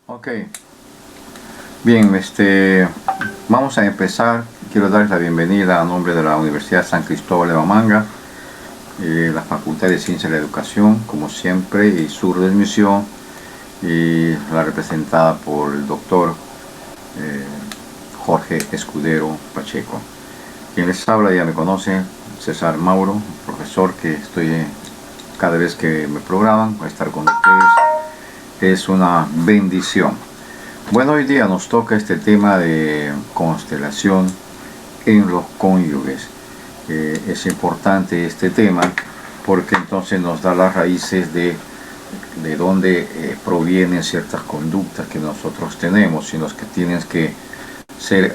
Ok, bien, vamos a empezar. Quiero darles la bienvenida a nombre de la Universidad San Cristóbal de Huamanga, la Facultad de Ciencia de la Educación, como siempre, y su transmisión, y la representada por el doctor eh, Jorge Escudero Pacheco. Quien les habla ya me conoce, César Mauro, profesor que estoy cada vez que me programan a estar con ustedes. Es una bendición. Bueno, hoy día nos toca este tema de constelación en los cónyuges. Es importante este tema porque entonces nos da las raíces de dónde provienen ciertas conductas que nosotros tenemos y los que tienen que ser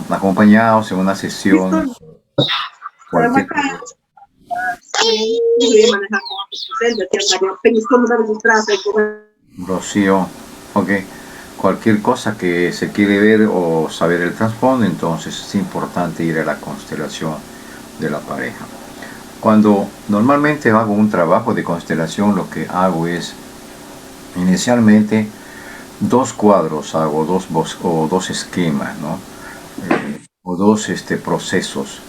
acompañados en una sesión. Cualquier Rocío, ok. Cualquier cosa que se quiere ver o saber el trasfondo, entonces es importante ir a la constelación de la pareja. Cuando normalmente hago un trabajo de constelación, lo que hago es inicialmente dos cuadros, hago dos esquemas, ¿no? O dos procesos.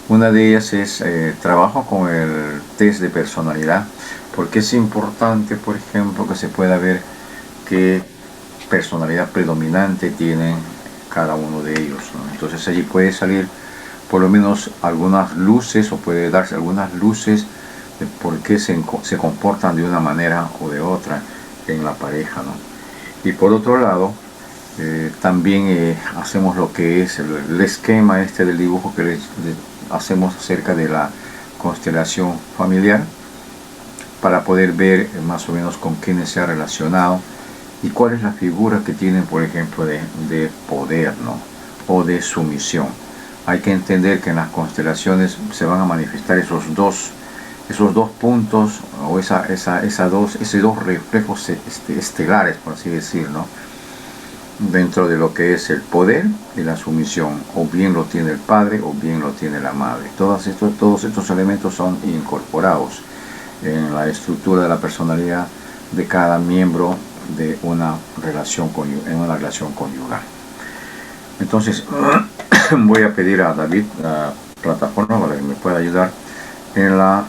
Una de ellas es trabajo con el test de personalidad, porque es importante, por ejemplo, que se pueda ver qué personalidad predominante tienen cada uno de ellos, ¿no? Entonces allí puede salir por lo menos algunas luces o puede darse algunas luces de por qué se comportan de una manera o de otra en la pareja, ¿no? Y por otro lado, también hacemos lo que es el esquema del dibujo que hacemos acerca de la constelación familiar para poder ver más o menos con quiénes se ha relacionado y cuál es la figura que tienen, por ejemplo, de poder, ¿no? O de sumisión. Hay que entender que en las constelaciones se van a manifestar esos dos puntos o esos dos reflejos estelares, por así decir, ¿no? Dentro de lo que es el poder y la sumisión, o bien lo tiene el padre o bien lo tiene la madre. Todos estos elementos son incorporados en la estructura de la personalidad de cada miembro de una relación conyugal. Entonces voy a pedir a David la plataforma para que me pueda ayudar en la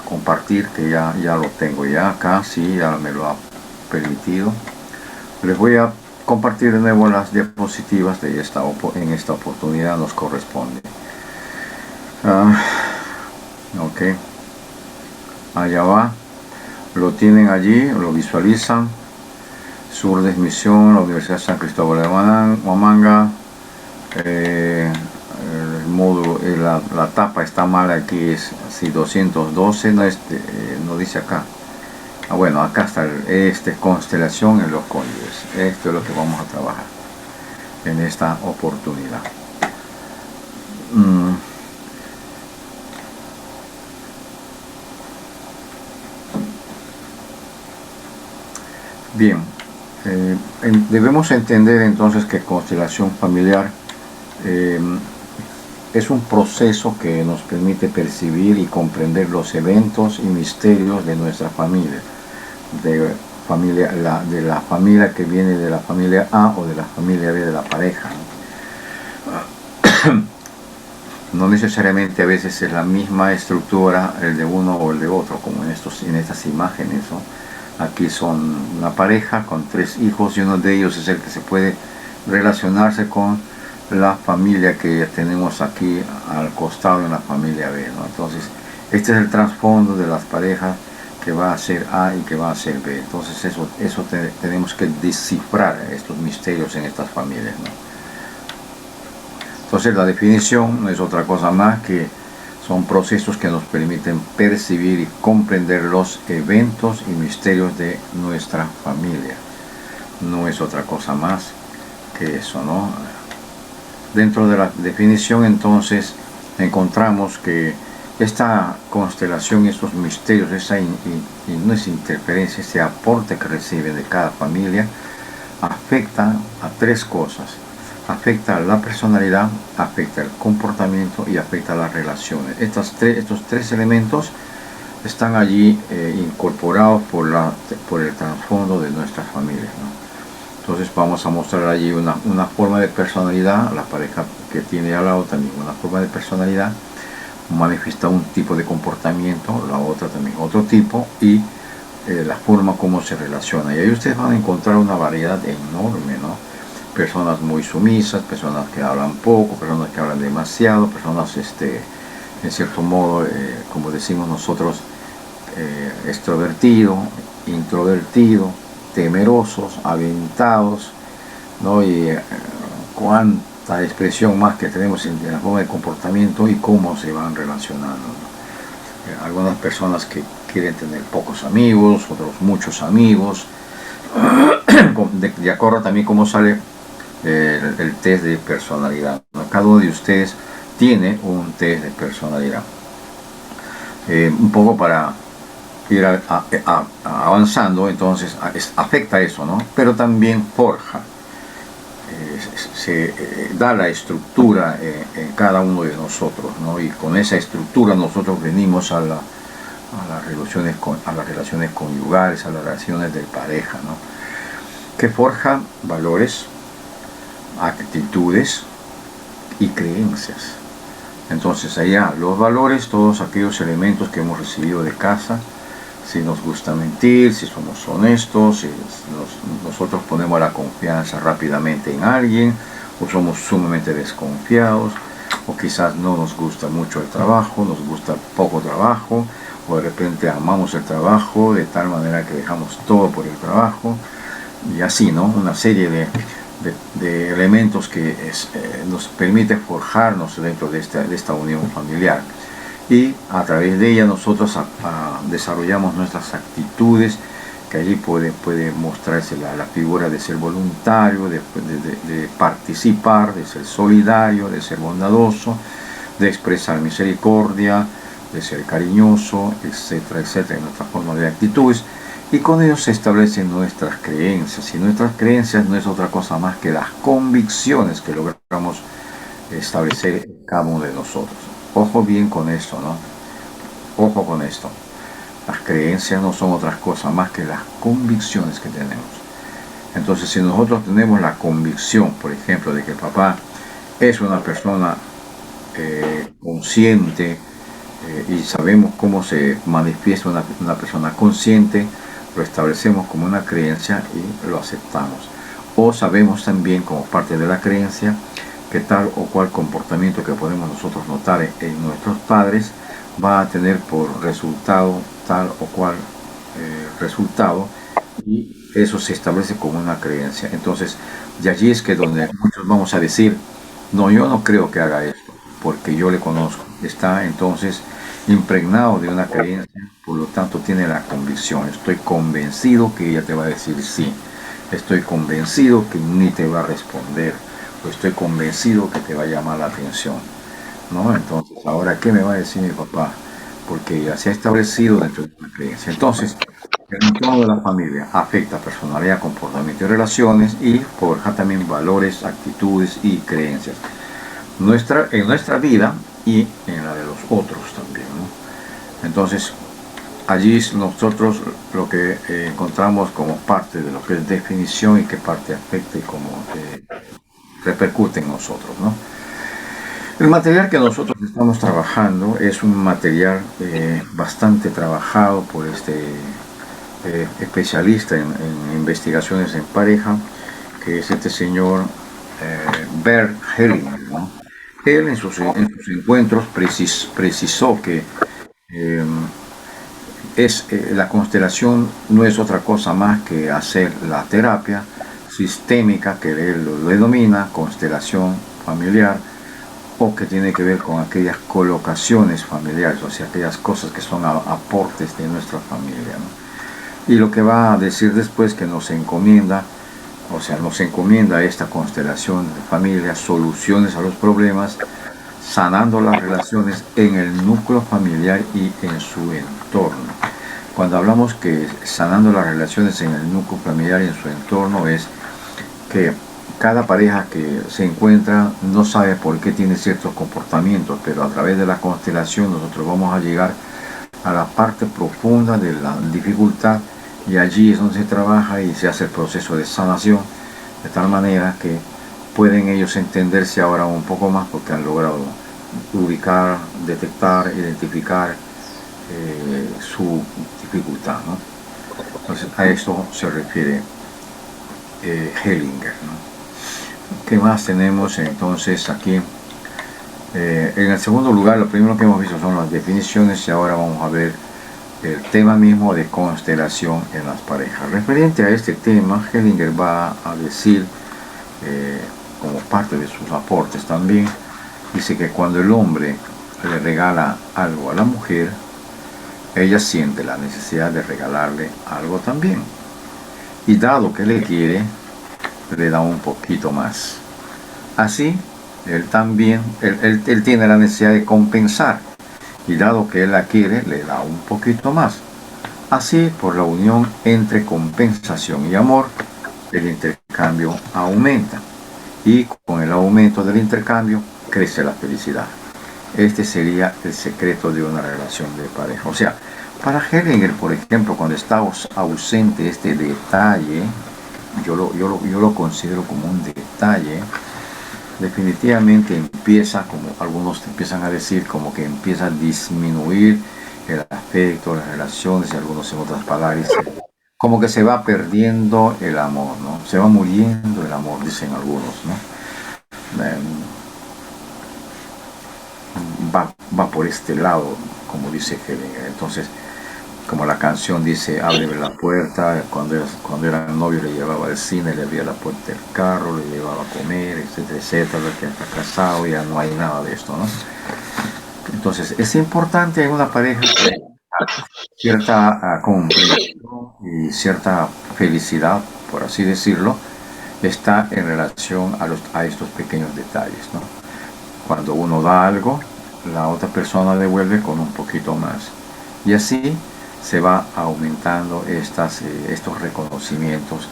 compartir, que ya lo tengo ya acá, sí, ya me lo ha permitido. Les voy a compartir de nuevo las diapositivas en esta oportunidad nos corresponde. Ok, allá va, lo tienen allí, lo visualizan. Sur de Misión, la Universidad San Cristóbal de Huamanga. El módulo, la tapa está mal aquí, es así 212, no dice acá. Bueno, acá está constelación en los cónyuges. Esto es lo que vamos a trabajar en esta oportunidad. Bien, debemos entender entonces que constelación familiar es un proceso que nos permite percibir y comprender los eventos y misterios de nuestra familia, de la familia que viene de la familia A o de la familia B de la pareja, ¿no? No necesariamente a veces es la misma estructura el de uno o el de otro, como en estas imágenes, ¿no? Aquí son una pareja con 3 hijos y uno de ellos es el que se puede relacionarse con la familia que tenemos aquí al costado en la familia B, ¿no? Entonces, este es el trasfondo de las parejas que va a ser A y que va a ser B. Entonces, tenemos que descifrar estos misterios en estas familias, ¿no? Entonces, la definición no es otra cosa más que son procesos que nos permiten percibir y comprender los eventos y misterios de nuestra familia. No es otra cosa más que eso, ¿no? Dentro de la definición, entonces, encontramos que esta constelación, estos misterios, no es interferencia, ese aporte que recibe de cada familia, afecta a 3 cosas. Afecta a la personalidad, afecta el comportamiento y afecta a las relaciones. Estos tres elementos están allí incorporados por el trasfondo de nuestras familias, ¿no? Entonces vamos a mostrar allí una forma de personalidad. La pareja que tiene al lado también una forma de personalidad, manifiesta un tipo de comportamiento, la otra también otro tipo, y la forma como se relaciona. Y ahí ustedes van a encontrar una variedad enorme, ¿no? Personas muy sumisas, personas que hablan poco, personas que hablan demasiado, personas, en cierto modo, como decimos nosotros, extrovertido, introvertido, temerosos, aventados, ¿no? Y cuánta expresión más que tenemos en la forma de comportamiento y cómo se van relacionando, ¿no? Algunas personas que quieren tener pocos amigos, otros muchos amigos, de acuerdo también cómo sale el test de personalidad, ¿no? Cada uno de ustedes tiene un test de personalidad. Un poco para ir avanzando, entonces afecta eso, ¿no? Pero también forja, se da la estructura en cada uno de nosotros, ¿no? Y con esa estructura nosotros venimos a las relaciones conyugales, a las relaciones de pareja, ¿no? Que forja valores, actitudes y creencias. Entonces allá los valores, todos aquellos elementos que hemos recibido de casa, si nos gusta mentir, si somos honestos, si nosotros ponemos la confianza rápidamente en alguien, o somos sumamente desconfiados, o quizás no nos gusta mucho el trabajo, nos gusta poco trabajo, o de repente amamos el trabajo de tal manera que dejamos todo por el trabajo, y así, ¿no? Una serie de elementos que nos permite forjarnos dentro de esta unión familiar. Y a través de ella nosotros desarrollamos nuestras actitudes, que allí puede mostrarse la figura de ser voluntario, de participar, de ser solidario, de ser bondadoso, de expresar misericordia, de ser cariñoso, etcétera, etcétera, en nuestra forma de actitudes. Y con ello se establecen nuestras creencias, y nuestras creencias no es otra cosa más que las convicciones que logramos establecer en cada uno de nosotros. Ojo bien con esto, ¿no? Ojo con esto. Las creencias no son otras cosas más que las convicciones que tenemos. Entonces, si nosotros tenemos la convicción, por ejemplo, de que papá es una persona consciente, y sabemos cómo se manifiesta una persona consciente, lo establecemos como una creencia y lo aceptamos. O sabemos también, como parte de la creencia, que tal o cual comportamiento que podemos nosotros notar en nuestros padres va a tener por resultado tal o cual resultado, y eso se establece como una creencia. Entonces, de allí es que donde muchos vamos a decir, no, yo no creo que haga esto, porque yo le conozco. Está entonces impregnado de una creencia, por lo tanto tiene la convicción. Estoy convencido que ella te va a decir sí. Estoy convencido que ni te va a responder. O estoy convencido que te va a llamar la atención, ¿no? Entonces, ahora, ¿qué me va a decir mi papá? Porque ya se ha establecido dentro de una creencia. Entonces, el entorno de la familia afecta personalidad, comportamiento y relaciones, y forja también valores, actitudes y creencias. En nuestra vida y en la de los otros también, ¿no? Entonces, allí nosotros lo que encontramos como parte de lo que es definición y qué parte afecta y cómo repercute en nosotros, ¿no? El material que nosotros estamos trabajando es un material bastante trabajado por este especialista en investigaciones en pareja, que es este señor Bert Hellinger, ¿no? Él en sus encuentros precisó que la constelación no es otra cosa más que hacer la terapia sistémica que él lo denomina constelación familiar, o que tiene que ver con aquellas colocaciones familiares, o sea, aquellas cosas que son aportes de nuestra familia, ¿no? Y lo que va a decir después, que nos encomienda, o sea, nos encomienda esta constelación de familia, soluciones a los problemas, sanando las relaciones en el núcleo familiar y en su entorno. Cuando hablamos que sanando las relaciones en el núcleo familiar y en su entorno, es que cada pareja que se encuentra no sabe por qué tiene ciertos comportamientos, pero a través de la constelación nosotros vamos a llegar a la parte profunda de la dificultad, y allí es donde se trabaja y se hace el proceso de sanación, de tal manera que pueden ellos entenderse ahora un poco más porque han logrado ubicar, detectar, identificar su dificultad, ¿no? Entonces a esto se refiere Hellinger, ¿no? ¿Qué más tenemos entonces aquí? En el segundo lugar, lo primero que hemos visto son las definiciones y ahora vamos a ver el tema mismo de constelación en las parejas. Referente a este tema, Hellinger va a decir, como parte de sus aportes también, dice que cuando el hombre le regala algo a la mujer, ella siente la necesidad de regalarle algo también. Y dado que le quiere, le da un poquito más. Así, él tiene la necesidad de compensar. Y dado que él la quiere, le da un poquito más. Así, por la unión entre compensación y amor, el intercambio aumenta. Y con el aumento del intercambio, crece la felicidad. Este sería el secreto de una relación de pareja. O sea, para Hellinger, por ejemplo, cuando está ausente este detalle, yo lo considero como un detalle, definitivamente empieza, como algunos empiezan a decir, como que empieza a disminuir el afecto, las relaciones, y algunos en otras palabras, como que se va perdiendo el amor, ¿no? Se va muriendo el amor, dicen algunos, ¿no? Va por este lado, como dice Hellinger. Entonces, como la canción dice, ábreme la puerta, cuando era novio le llevaba al cine, le abría la puerta del carro, le llevaba a comer, etcétera, etcétera, que está casado, ya no hay nada de esto, ¿no? Entonces, es importante en una pareja que cierta comprensión y cierta felicidad, por así decirlo, está en relación a estos pequeños detalles, ¿no? Cuando uno da algo, la otra persona devuelve con un poquito más. Y así se va aumentando estos reconocimientos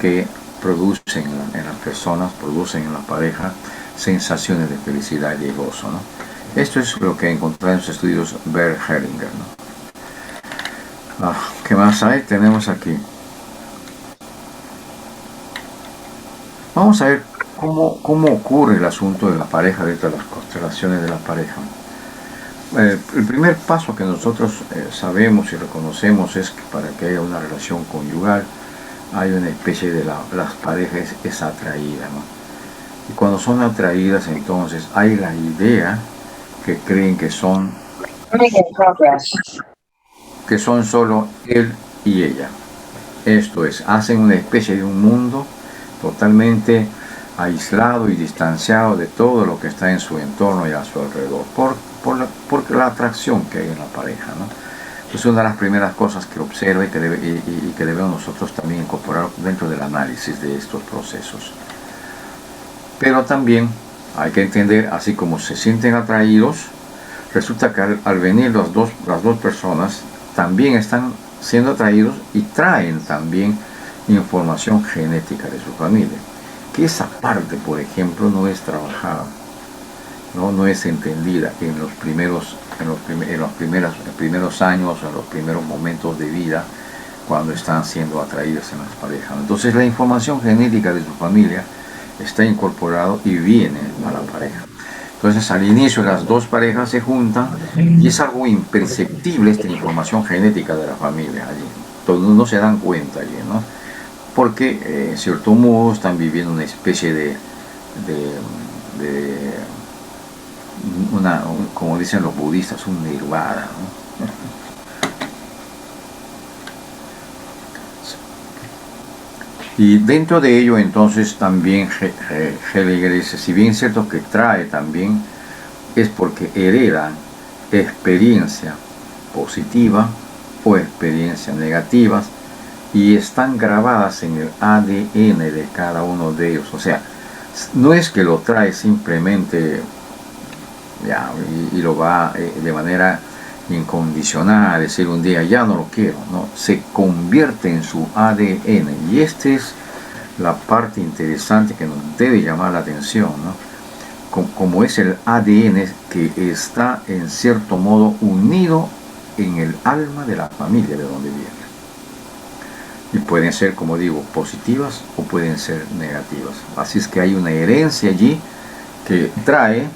que producen en las personas, producen en la pareja sensaciones de felicidad y de gozo, ¿no? Esto es lo que encontré en los estudios Bert Hellinger, ¿no? ¿Qué más hay? Tenemos aquí. Vamos a ver cómo ocurre el asunto de la pareja dentro de las constelaciones de la pareja. El primer paso que nosotros sabemos y reconocemos es que para que haya una relación conyugal hay una especie de las parejas es atraída, ¿no? Y cuando son atraídas, entonces hay la idea que creen que son solo él y ella. Esto es, hacen una especie de un mundo totalmente aislado y distanciado de todo lo que está en su entorno y a su alrededor, por la atracción que hay en la pareja, ¿no? Es una de las primeras cosas que observa y que debemos nosotros también incorporar dentro del análisis de estos procesos. Pero también hay que entender, así como se sienten atraídos, resulta que al venir las dos personas también están siendo atraídos y traen también información genética de su familia. Que esa parte, por ejemplo, no es trabajada, no es entendida en los primeros años, en los primeros momentos de vida, cuando están siendo atraídas en las parejas. Entonces la información genética de su familia está incorporado y viene a la pareja. Entonces al inicio las dos parejas se juntan y es algo imperceptible esta información genética de la familia allí. Entonces no se dan cuenta allí, ¿no? Porque en cierto modo están viviendo una especie de como dicen los budistas, un nirvana, ¿no? Y dentro de ello entonces también Hellinger dice, si bien es cierto que trae también, es porque heredan experiencia positiva o experiencias negativas y están grabadas en el ADN de cada uno de ellos. O sea, no es que lo trae simplemente ya, y lo va de manera incondicional, decir un día ya no lo quiero, no, se convierte en su ADN y esta es la parte interesante que nos debe llamar la atención, ¿no? Como es el ADN que está en cierto modo unido en el alma de la familia de donde viene. Y pueden ser, como digo, positivas o pueden ser negativas. Así es que hay una herencia allí que trae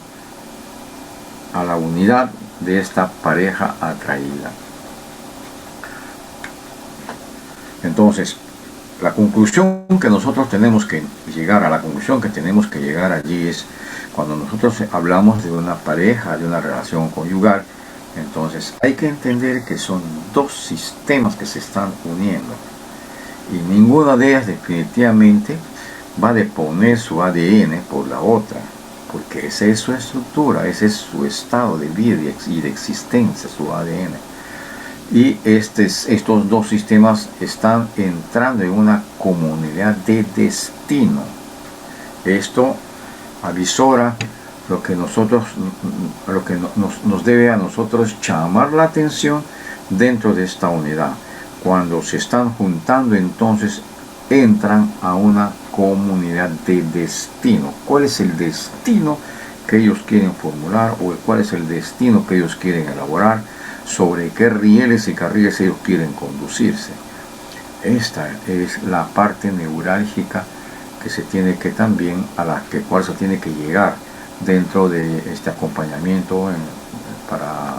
a la unidad de esta pareja atraída. Entonces, la conclusión que nosotros tenemos que llegar, a la conclusión que tenemos que llegar allí es, cuando nosotros hablamos de una pareja, de una relación conyugal, entonces hay que entender que son dos sistemas que se están uniendo. Y ninguna de ellas definitivamente va a deponer su ADN por la otra, porque esa es su estructura, ese es su estado de vida y de existencia, su ADN. Y estos dos sistemas están entrando en una comunidad de destino. Esto avisora lo que nos debe a nosotros llamar la atención dentro de esta unidad. Cuando se están juntando, entonces entran a una comunidad de destino. ¿Cuál es el destino que ellos quieren formular, o cuál es el destino que ellos quieren elaborar? Sobre qué rieles y carriles ellos quieren conducirse. Esta es la parte neurálgica que se tiene que también, cual se tiene que llegar dentro de este acompañamiento para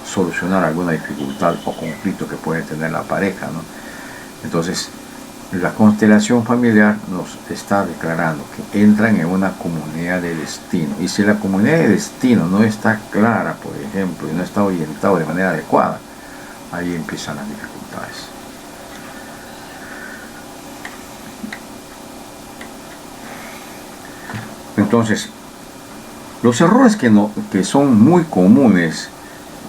solucionar alguna dificultad o conflicto que puede tener la pareja, ¿no? Entonces, la constelación familiar nos está declarando que entran en una comunidad de destino. Y si la comunidad de destino no está clara, por ejemplo, y no está orientado de manera adecuada, ahí empiezan las dificultades. Entonces, los errores que son muy comunes,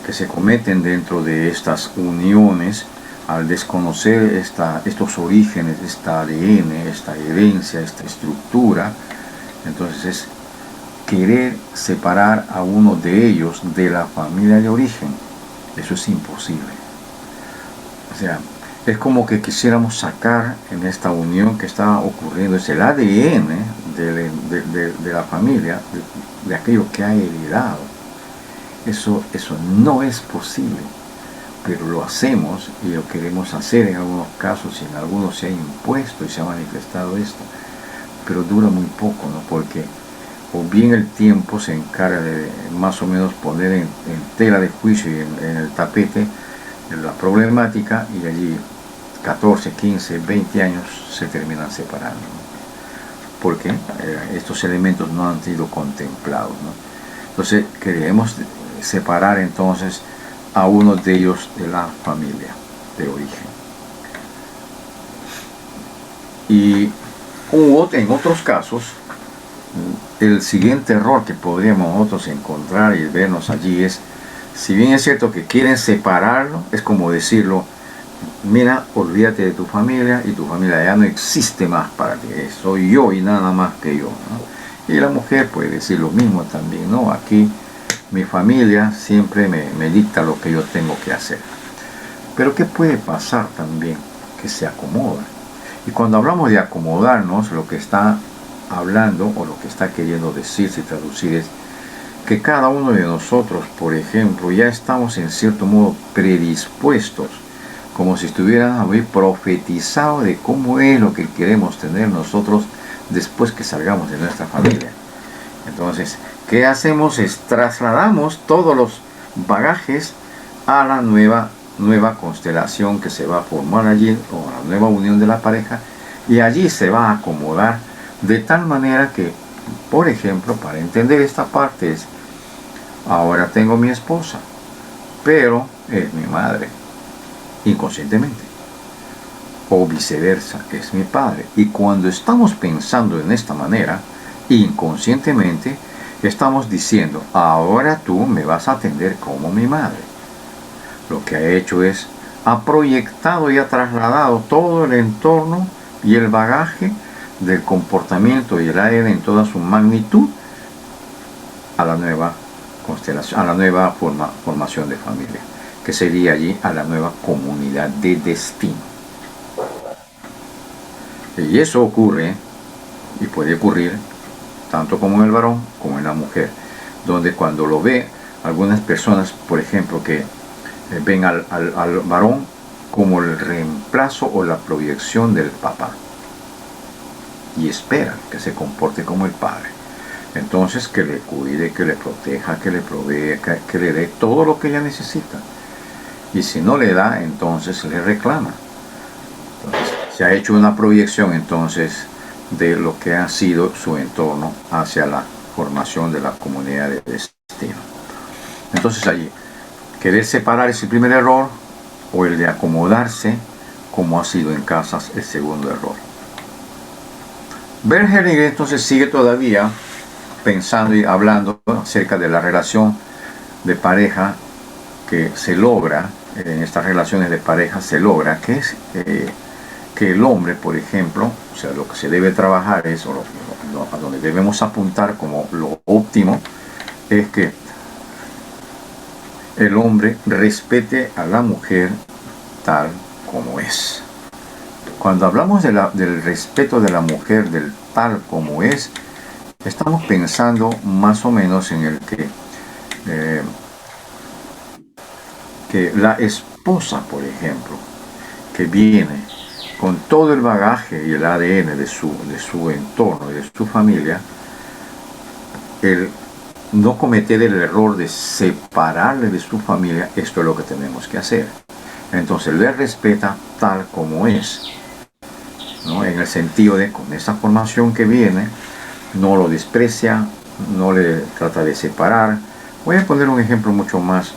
que se cometen dentro de estas uniones, al desconocer estos orígenes, esta ADN, esta herencia, esta estructura, entonces es querer separar a uno de ellos de la familia de origen. Eso es imposible. O sea, es como que quisiéramos sacar en esta unión que está ocurriendo, es el ADN de la familia, de aquello que ha heredado. Eso no es posible. Pero lo hacemos y lo queremos hacer en algunos casos, y en algunos se ha impuesto y se ha manifestado esto, pero dura muy poco, ¿no? Porque o bien el tiempo se encarga de más o menos poner en tela de juicio y en el tapete la problemática, y allí 14, 15, 20 años se terminan separando, ¿no? Porque estos elementos no han sido contemplados, ¿no? Entonces queremos separar entonces a uno de ellos de la familia de origen. Y en otros casos, el siguiente error que podríamos nosotros encontrar y vernos allí es, si bien es cierto que quieren separarlo, es como decirlo: mira, olvídate de tu familia, y tu familia ya no existe más para ti, soy yo y nada más que yo, ¿no? Y la mujer puede decir lo mismo también, ¿no? Aquí mi familia siempre me dicta lo que yo tengo que hacer. Pero ¿qué puede pasar también? Que se acomoda. Y cuando hablamos de acomodarnos, lo que está hablando, o lo que está queriendo decirse y traducir, es que cada uno de nosotros, por ejemplo, ya estamos en cierto modo predispuestos, como si estuvieran profetizado de cómo es lo que queremos tener nosotros después que salgamos de nuestra familia. Entonces, ¿qué hacemos? Trasladamos todos los bagajes a la nueva constelación que se va a formar allí, o a la nueva unión de la pareja, y allí se va a acomodar de tal manera que, por ejemplo, para entender esta parte es: ahora tengo mi esposa, pero es mi madre, inconscientemente, o viceversa, es mi padre. Y cuando estamos pensando en esta manera, inconscientemente estamos diciendo: ahora tú me vas a atender como mi madre. Lo que ha hecho es, ha proyectado y ha trasladado todo el entorno y el bagaje del comportamiento y el ADN en toda su magnitud a la nueva constelación, a la nueva formación de familia, que sería allí a la nueva comunidad de destino. Y eso ocurre, y puede ocurrir tanto como en el varón como en la mujer, donde cuando lo ve algunas personas, por ejemplo, que ven al varón como el reemplazo o la proyección del papá y esperan que se comporte como el padre. Entonces, que le cuide, que le proteja, que le provee, que le dé todo lo que ella necesita. Y si no le da, entonces le reclama. Entonces, se ha hecho una proyección entonces de lo que ha sido su entorno hacia la formación de la comunidad de destino. Entonces allí, querer separar es el primer error, o el de acomodarse como ha sido en casas el segundo error. Bert Hellinger entonces sigue todavía pensando y hablando acerca de la relación de pareja que se logra, en estas relaciones de pareja se logra, que es que el hombre, por ejemplo, o sea, lo que se debe trabajar es, o a donde debemos apuntar como lo óptimo, es que el hombre respete a la mujer tal como es. Cuando hablamos del respeto de la mujer del tal como es, estamos pensando más o menos en el que la esposa, por ejemplo, que viene con todo el bagaje y el ADN de su entorno y de su familia, el no cometer el error de separarle de su familia, esto es lo que tenemos que hacer. Entonces le respeta tal como es, ¿no? En el sentido de con esa formación que viene, no lo desprecia, no le trata de separar. Voy a poner un ejemplo mucho más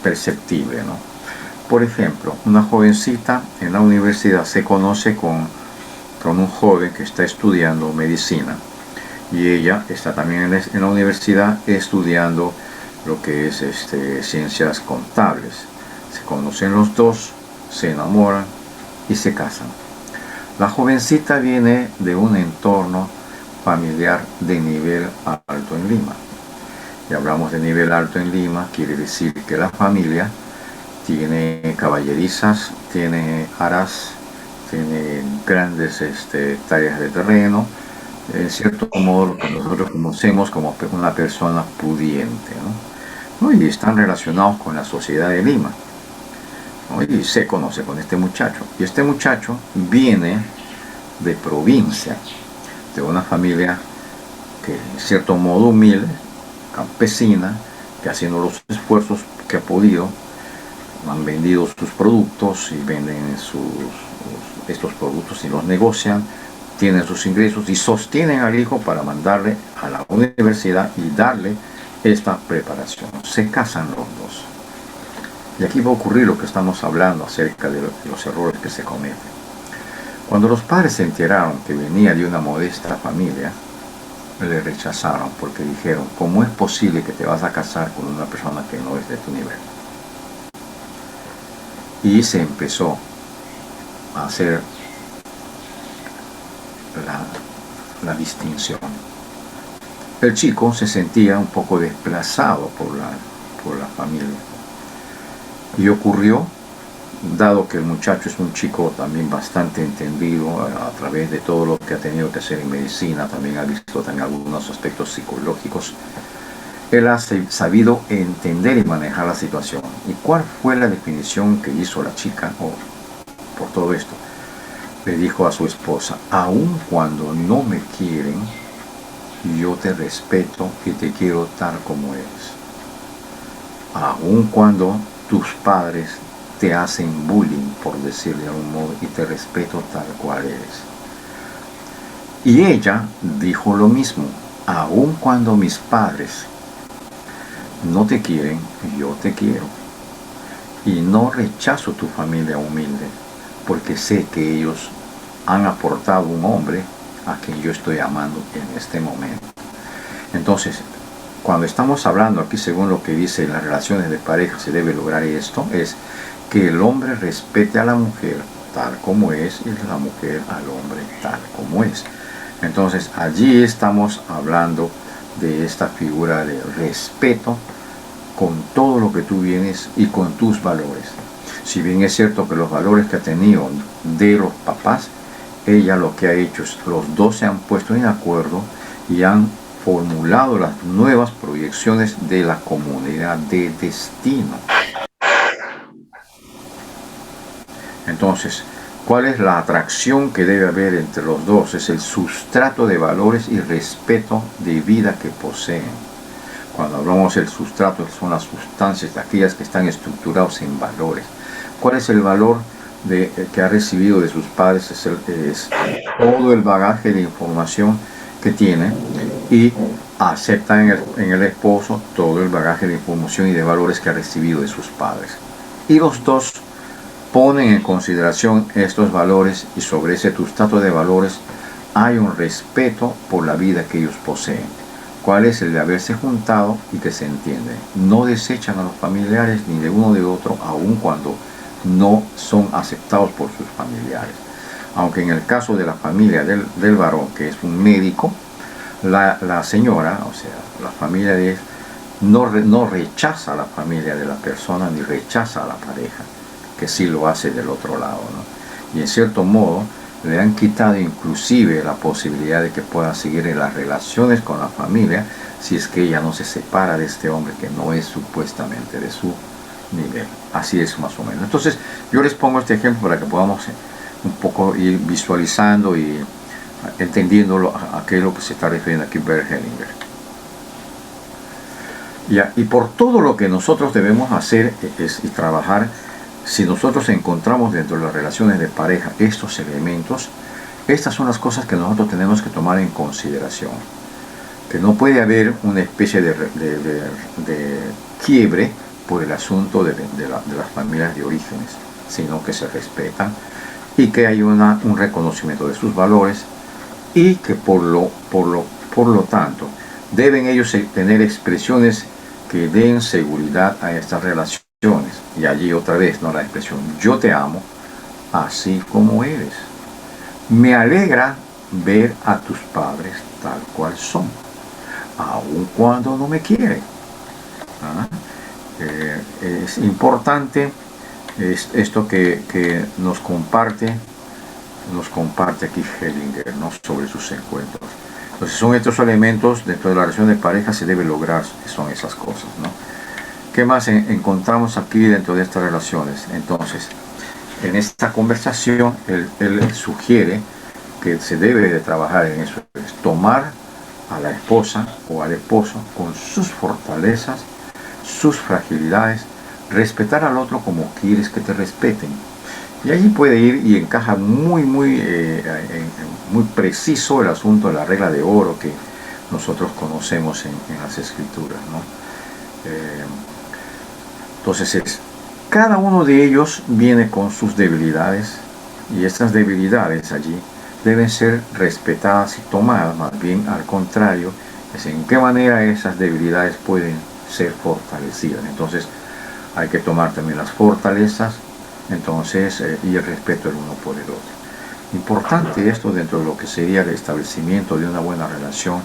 perceptible, ¿no? Por ejemplo, una jovencita en la universidad se conoce con un joven que está estudiando medicina y ella está también en la universidad estudiando lo que es ciencias contables. Se conocen los dos, se enamoran y se casan. La jovencita viene de un entorno familiar de nivel alto en Lima. Y hablamos de nivel alto en Lima, quiere decir que la familia tiene caballerizas, tiene aras, tiene grandes hectáreas de terreno, en cierto modo lo que nosotros conocemos como una persona pudiente, ¿no? Y están relacionados con la sociedad de Lima, ¿no? Y se conoce con este muchacho. Y este muchacho viene de provincia, de una familia que en cierto modo humilde, campesina, que haciendo los esfuerzos que ha podido, han vendido sus productos y venden estos productos y los negocian, tienen sus ingresos y sostienen al hijo para mandarle a la universidad y darle esta preparación. Se casan los dos. Y aquí va a ocurrir lo que estamos hablando acerca de los errores que se cometen. Cuando los padres se enteraron que venía de una modesta familia, le rechazaron porque dijeron, ¿cómo es posible que te vas a casar con una persona que no es de tu nivel? Y se empezó a hacer la distinción. El chico se sentía un poco desplazado por la familia. Y ocurrió, dado que el muchacho es un chico también bastante entendido a través de todo lo que ha tenido que hacer en medicina, también ha visto también algunos aspectos psicológicos, él ha sabido entender y manejar la situación. ¿Y cuál fue la definición que hizo la chica por todo esto? Le dijo a su esposa, aun cuando no me quieren, yo te respeto y te quiero tal como eres. Aun cuando tus padres te hacen bullying, por decirle de algún modo, y te respeto tal cual eres. Y ella dijo lo mismo, aun cuando mis padres no te quieren, yo te quiero. Y no rechazo tu familia humilde, porque sé que ellos han aportado un hombre a quien yo estoy amando en este momento. Entonces, cuando estamos hablando aquí, según lo que dice en las relaciones de pareja, se debe lograr esto, es que el hombre respete a la mujer tal como es y la mujer al hombre tal como es. Entonces, allí estamos hablando de esta figura de respeto con todo lo que tú vienes y con tus valores. Si bien es cierto que los valores que ha tenido de los papás, ella lo que ha hecho es los dos se han puesto en acuerdo y han formulado las nuevas proyecciones de la comunidad de destino. Entonces, ¿cuál es la atracción que debe haber entre los dos? Es el sustrato de valores y respeto de vida que poseen. Cuando hablamos del sustrato, son las sustancias, aquellas que están estructuradas en valores. ¿Cuál es el valor que ha recibido de sus padres? Es todo el bagaje de información que tiene, y acepta en el esposo todo el bagaje de información y de valores que ha recibido de sus padres. Y los dos ponen en consideración estos valores, y sobre ese sustrato de valores hay un respeto por la vida que ellos poseen. ¿Cuál es el de haberse juntado y que se entiende? No desechan a los familiares ni de uno de otro, aun cuando no son aceptados por sus familiares. Aunque en el caso de la familia del varón, que es un médico, la señora, o sea, la familia de él, no rechaza a la familia de la persona ni rechaza a la pareja, que sí lo hace del otro lado, ¿no? Y en cierto modo le han quitado inclusive la posibilidad de que pueda seguir en las relaciones con la familia si es que ella no se separa de este hombre que no es supuestamente de su nivel. Así es más o menos. Entonces yo les pongo este ejemplo para que podamos un poco ir visualizando y entendiendo a qué es lo que se está refiriendo aquí Bert Hellinger. Y por todo lo que nosotros debemos hacer y trabajar. Si nosotros encontramos dentro de las relaciones de pareja estos elementos, estas son las cosas que nosotros tenemos que tomar en consideración. Que no puede haber una especie de quiebre por el asunto de las familias de orígenes, sino que se respetan y que hay un reconocimiento de sus valores, y que por lo tanto deben ellos tener expresiones que den seguridad a estas relaciones. Y allí otra vez, ¿no?, la expresión yo te amo así como eres. Me alegra ver a tus padres tal cual son, aun cuando no me quieren. Es importante esto que nos comparte aquí Hellinger, ¿no?, sobre sus encuentros. Entonces son estos elementos dentro de la relación de pareja, se debe lograr, son esas cosas, ¿no? ¿Qué más encontramos aquí dentro de estas relaciones? Entonces, en esta conversación, él sugiere que se debe de trabajar en eso, es tomar a la esposa o al esposo con sus fortalezas, sus fragilidades, respetar al otro como quieres que te respeten. Y allí puede ir y encaja muy preciso el asunto de la regla de oro que nosotros conocemos en las escrituras, ¿no? Entonces cada uno de ellos viene con sus debilidades, y estas debilidades allí deben ser respetadas y tomadas. Más bien al contrario, es en qué manera esas debilidades pueden ser fortalecidas. Entonces hay que tomar también las fortalezas, entonces y el respeto el uno por el otro. Importante esto dentro de lo que sería el establecimiento de una buena relación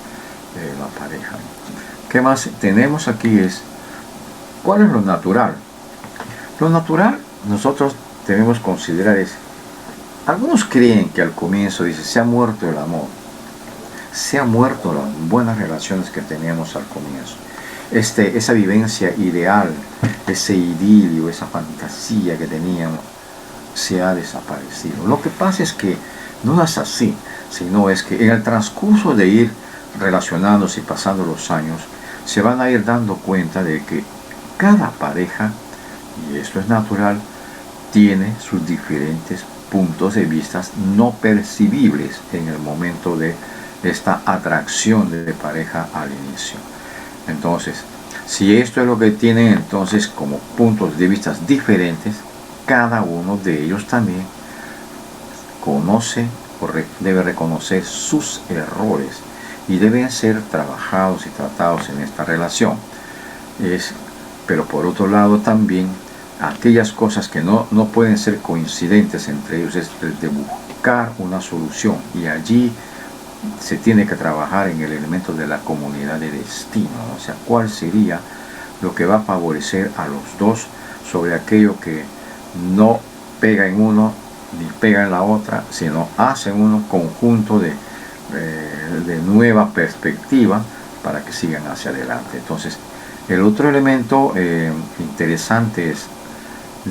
en la pareja. ¿Qué más tenemos aquí? ¿Cuál es lo natural? Lo natural nosotros debemos considerar algunos creen que al comienzo dice, se ha muerto el amor, se han muerto las buenas relaciones que teníamos al comienzo. Esa vivencia ideal, ese idilio, esa fantasía que teníamos, se ha desaparecido. Lo que pasa es que no es así, sino es que en el transcurso de ir relacionándose y pasando los años, se van a ir dando cuenta de que cada pareja, y esto es natural, tiene sus diferentes puntos de vista no percibibles en el momento de esta atracción de pareja al inicio. Entonces, si esto es lo que tienen entonces como puntos de vista diferentes, cada uno de ellos también conoce o debe reconocer sus errores y deben ser trabajados y tratados en esta relación. Pero por otro lado también aquellas cosas que no pueden ser coincidentes entre ellos, es de buscar una solución, y allí se tiene que trabajar en el elemento de la comunidad de destino, ¿no? O sea, cuál sería lo que va a favorecer a los dos sobre aquello que no pega en uno ni pega en la otra, sino hace un conjunto de nueva perspectiva para que sigan hacia adelante. Entonces, el otro elemento interesante es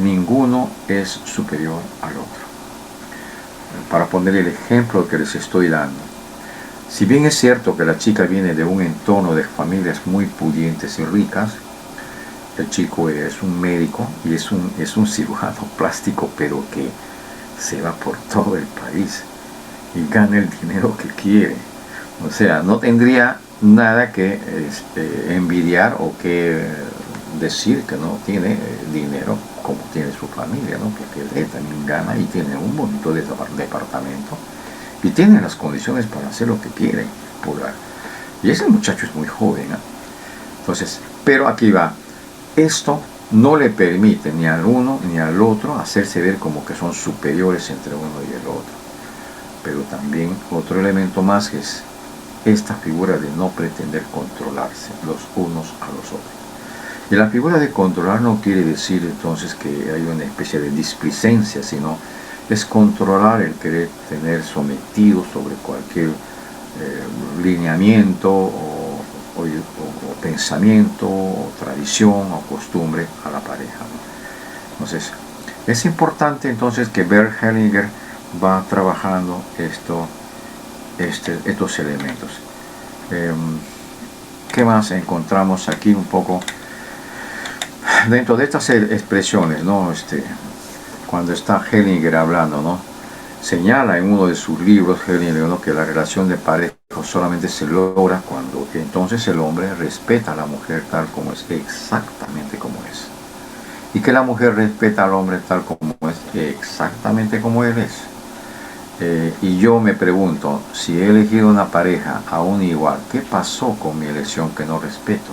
ninguno es superior al otro. Para poner el ejemplo que les estoy dando, si bien es cierto que la chica viene de un entorno de familias muy pudientes y ricas, el chico es un médico y es un cirujano plástico, pero que se va por todo el país y gana el dinero que quiere. O sea, no tendría nada que envidiar o que decir que no tiene dinero como tiene su familia, ¿no? Porque él también gana y tiene un bonito departamento y tiene las condiciones para hacer lo que quiere. Y ese muchacho es muy joven, ¿no? Entonces, pero aquí va, esto no le permite ni al uno ni al otro hacerse ver como que son superiores entre uno y el otro. Pero también otro elemento más es esta figura de no pretender controlarse los unos a los otros. Y la figura de controlar no quiere decir entonces que hay una especie de displicencia, sino es controlar el querer tener sometido sobre cualquier lineamiento o pensamiento o tradición o costumbre a la pareja, ¿no? Entonces, es importante entonces que Bert Hellinger va trabajando estos elementos. ¿Qué más encontramos aquí un poco? Dentro de estas expresiones, ¿no? Cuando está Hellinger hablando, ¿no? Señala en uno de sus libros, Hellinger, ¿no? Que la relación de pareja solamente se logra cuando entonces el hombre respeta a la mujer tal como es, exactamente como es. Y que la mujer respeta al hombre tal como es, exactamente como él es. Y yo me pregunto, si he elegido una pareja aún igual, ¿qué pasó con mi elección que no respeto?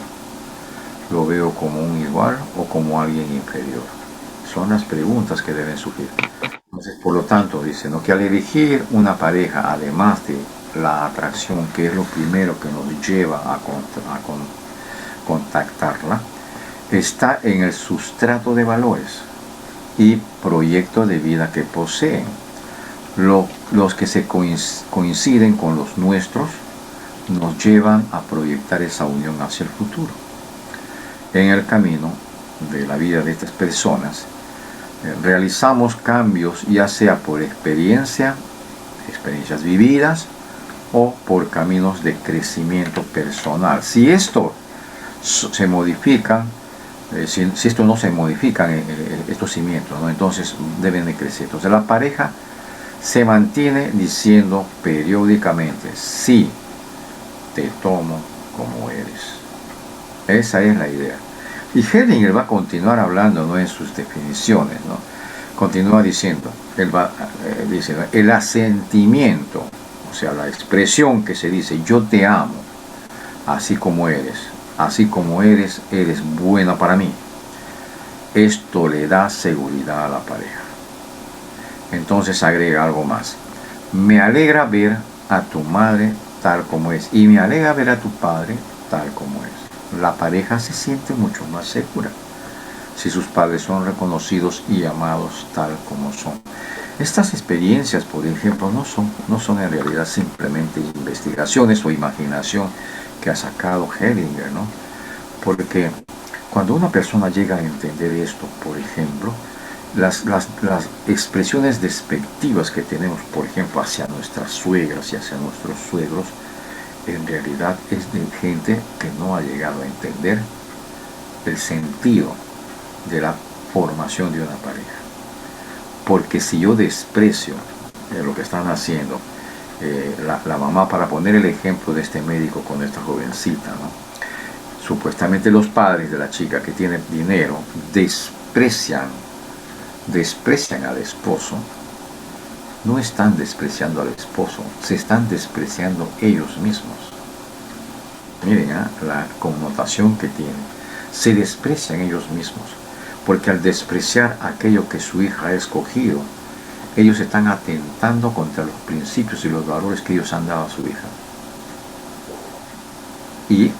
¿Lo veo como un igual o como alguien inferior? Son las preguntas que deben surgir. Entonces, por lo tanto, dice, ¿no?, que al elegir una pareja, además de la atracción, que es lo primero que nos lleva a contactarla, está en el sustrato de valores y proyecto de vida que poseen. Los que se coinciden con los nuestros nos llevan a proyectar esa unión hacia el futuro. En el camino de la vida de estas personas, realizamos cambios ya sea por experiencias vividas o por caminos de crecimiento personal. Si esto se modifica, si esto no se modifican estos cimientos, ¿no?, entonces deben de crecer. Entonces la pareja se mantiene diciendo periódicamente: sí, te tomo como eres. Esa es la idea. Y Hellinger va a continuar hablando, ¿no?, en sus definiciones, ¿no? Continúa diciendo, dice, el asentimiento, o sea, la expresión que se dice: yo te amo, así como eres, eres buena para mí. Esto le da seguridad a la pareja. Entonces agrega algo más: me alegra ver a tu madre tal como es, y me alegra ver a tu padre tal como es. La pareja se siente mucho más segura si sus padres son reconocidos y amados tal como son. Estas experiencias, por ejemplo, no son en realidad simplemente investigaciones o imaginación que ha sacado Hellinger, ¿no? Porque cuando una persona llega a entender esto, por ejemplo, las expresiones despectivas que tenemos, por ejemplo, hacia nuestras suegras y hacia nuestros suegros, en realidad es de gente que no ha llegado a entender el sentido de la formación de una pareja. Porque si yo desprecio lo que están haciendo, la mamá, para poner el ejemplo de este médico con esta jovencita, ¿no?, supuestamente los padres de la chica que tiene dinero desprecian al esposo. No están despreciando al esposo, se están despreciando ellos mismos. Miren, la connotación que tiene. Se desprecian ellos mismos, porque al despreciar aquello que su hija ha escogido, ellos están atentando contra los principios y los valores que ellos han dado a su hija. Y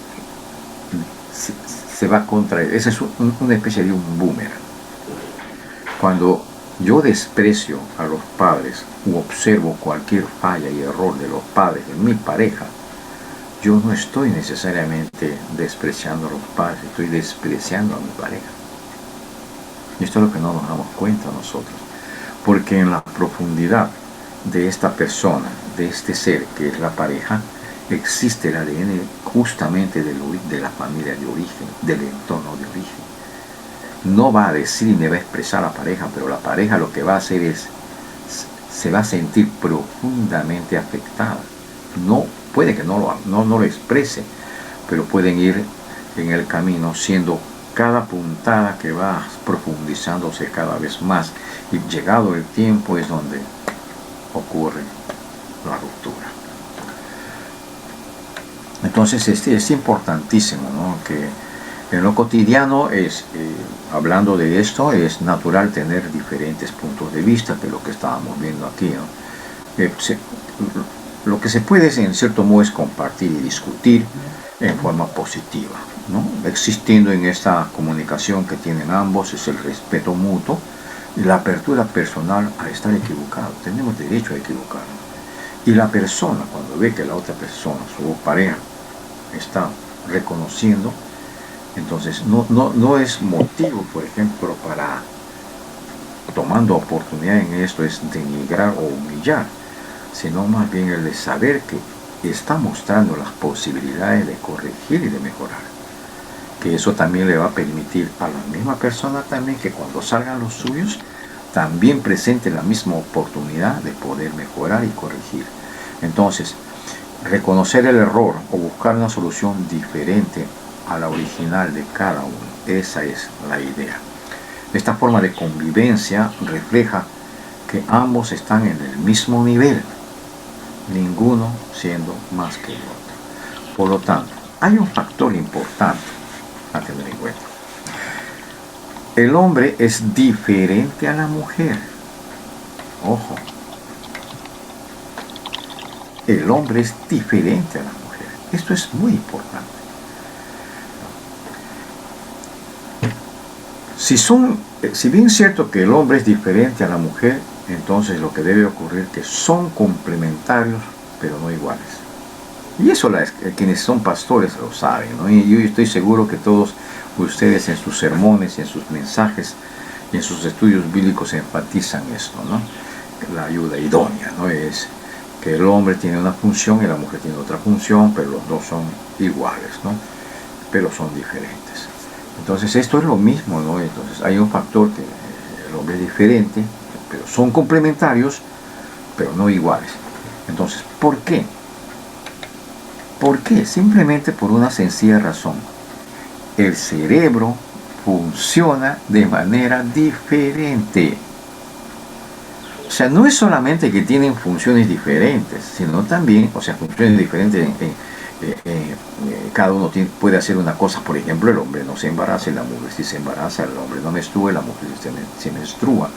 se va contra él. Esa es una especie de un boomerang. Cuando yo desprecio a los padres u observo cualquier falla y error de los padres de mi pareja, yo no estoy necesariamente despreciando a los padres, estoy despreciando a mi pareja. Y esto es lo que no nos damos cuenta nosotros. Porque en la profundidad de esta persona, de este ser que es la pareja, existe el ADN justamente de la familia de origen, del entorno de origen. No va a decir ni va a expresar a la pareja, pero la pareja lo que va a hacer es, se va a sentir profundamente afectada. No, puede que no lo exprese, pero pueden ir en el camino siendo cada puntada que va profundizándose cada vez más, y llegado el tiempo es donde ocurre la ruptura. Entonces es importantísimo, ¿no?, que en lo cotidiano hablando de esto, es natural tener diferentes puntos de vista, que es lo que estábamos viendo aquí, ¿no? Lo que se puede en cierto modo es compartir y discutir en forma positiva, ¿no? Existiendo en esta comunicación que tienen ambos es el respeto mutuo y la apertura personal a estar equivocado. Tenemos derecho a equivocarnos. Y la persona, cuando ve que la otra persona, su pareja, está reconociendo, entonces no es motivo, por ejemplo, para, tomando oportunidad en esto, es denigrar o humillar, sino más bien el de saber que está mostrando las posibilidades de corregir y de mejorar. Que eso también le va a permitir a la misma persona también que cuando salgan los suyos, también presente la misma oportunidad de poder mejorar y corregir. Entonces, reconocer el error o buscar una solución diferente a la original de cada uno, esa es la idea. Esta forma de convivencia refleja que ambos están en el mismo nivel, ninguno siendo más que el otro. Por lo tanto, hay un factor importante a tener en cuenta. El hombre es diferente a la mujer. Ojo. El hombre es diferente a la mujer. Esto es muy importante. Si bien es cierto que el hombre es diferente a la mujer, entonces lo que debe ocurrir es que son complementarios, pero no iguales. Y eso quienes son pastores lo saben, ¿no? Y yo estoy seguro que todos ustedes en sus sermones, en sus mensajes, y en sus estudios bíblicos enfatizan esto, ¿no? La ayuda idónea, ¿no? Es que el hombre tiene una función y la mujer tiene otra función, pero los dos son iguales, ¿no? Pero son diferentes. Entonces esto es lo mismo, ¿no? Entonces hay un factor que el hombre es diferente, pero son complementarios, pero no iguales. Entonces, ¿por qué? ¿Por qué? Simplemente por una sencilla razón. El cerebro funciona de manera diferente. O sea, no es solamente que tienen funciones diferentes, sino también, o sea, funciones diferentes cada uno puede hacer una cosa. Por ejemplo, el hombre no se embaraza y la mujer sí se embaraza, el hombre no menstrua y la mujer se menstrua,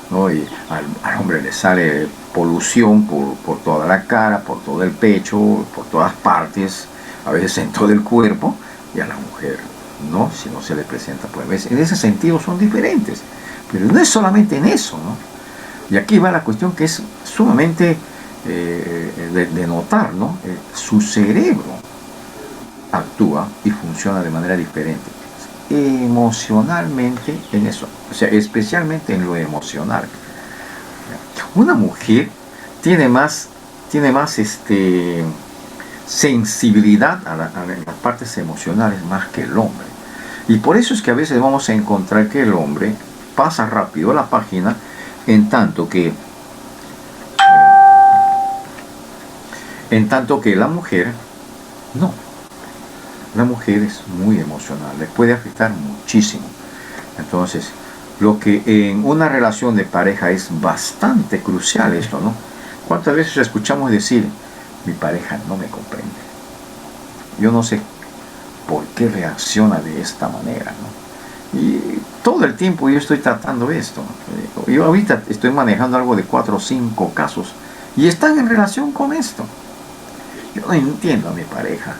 ¿no? Y al hombre le sale polución por toda la cara, por todo el pecho, por todas partes, a veces en todo el cuerpo, y a la mujer no, si no se le presenta, pues en ese sentido son diferentes. Pero no es solamente en eso, ¿no? Y aquí va la cuestión que es sumamente de notar, ¿no? Su cerebro actúa y funciona de manera diferente emocionalmente en eso, o sea, especialmente en lo emocional. Una mujer tiene más sensibilidad a las partes emocionales más que el hombre, y por eso es que a veces vamos a encontrar que el hombre pasa rápido la página, en tanto que la mujer no. La mujer es muy emocional, le puede afectar muchísimo. Entonces, lo que en una relación de pareja es bastante crucial esto, ¿no? ¿Cuántas veces escuchamos decir, mi pareja no me comprende? Yo no sé por qué reacciona de esta manera, ¿no? Y todo el tiempo yo estoy tratando esto. Yo ahorita estoy manejando algo de 4 o 5 casos y están en relación con esto. Yo no entiendo a mi pareja.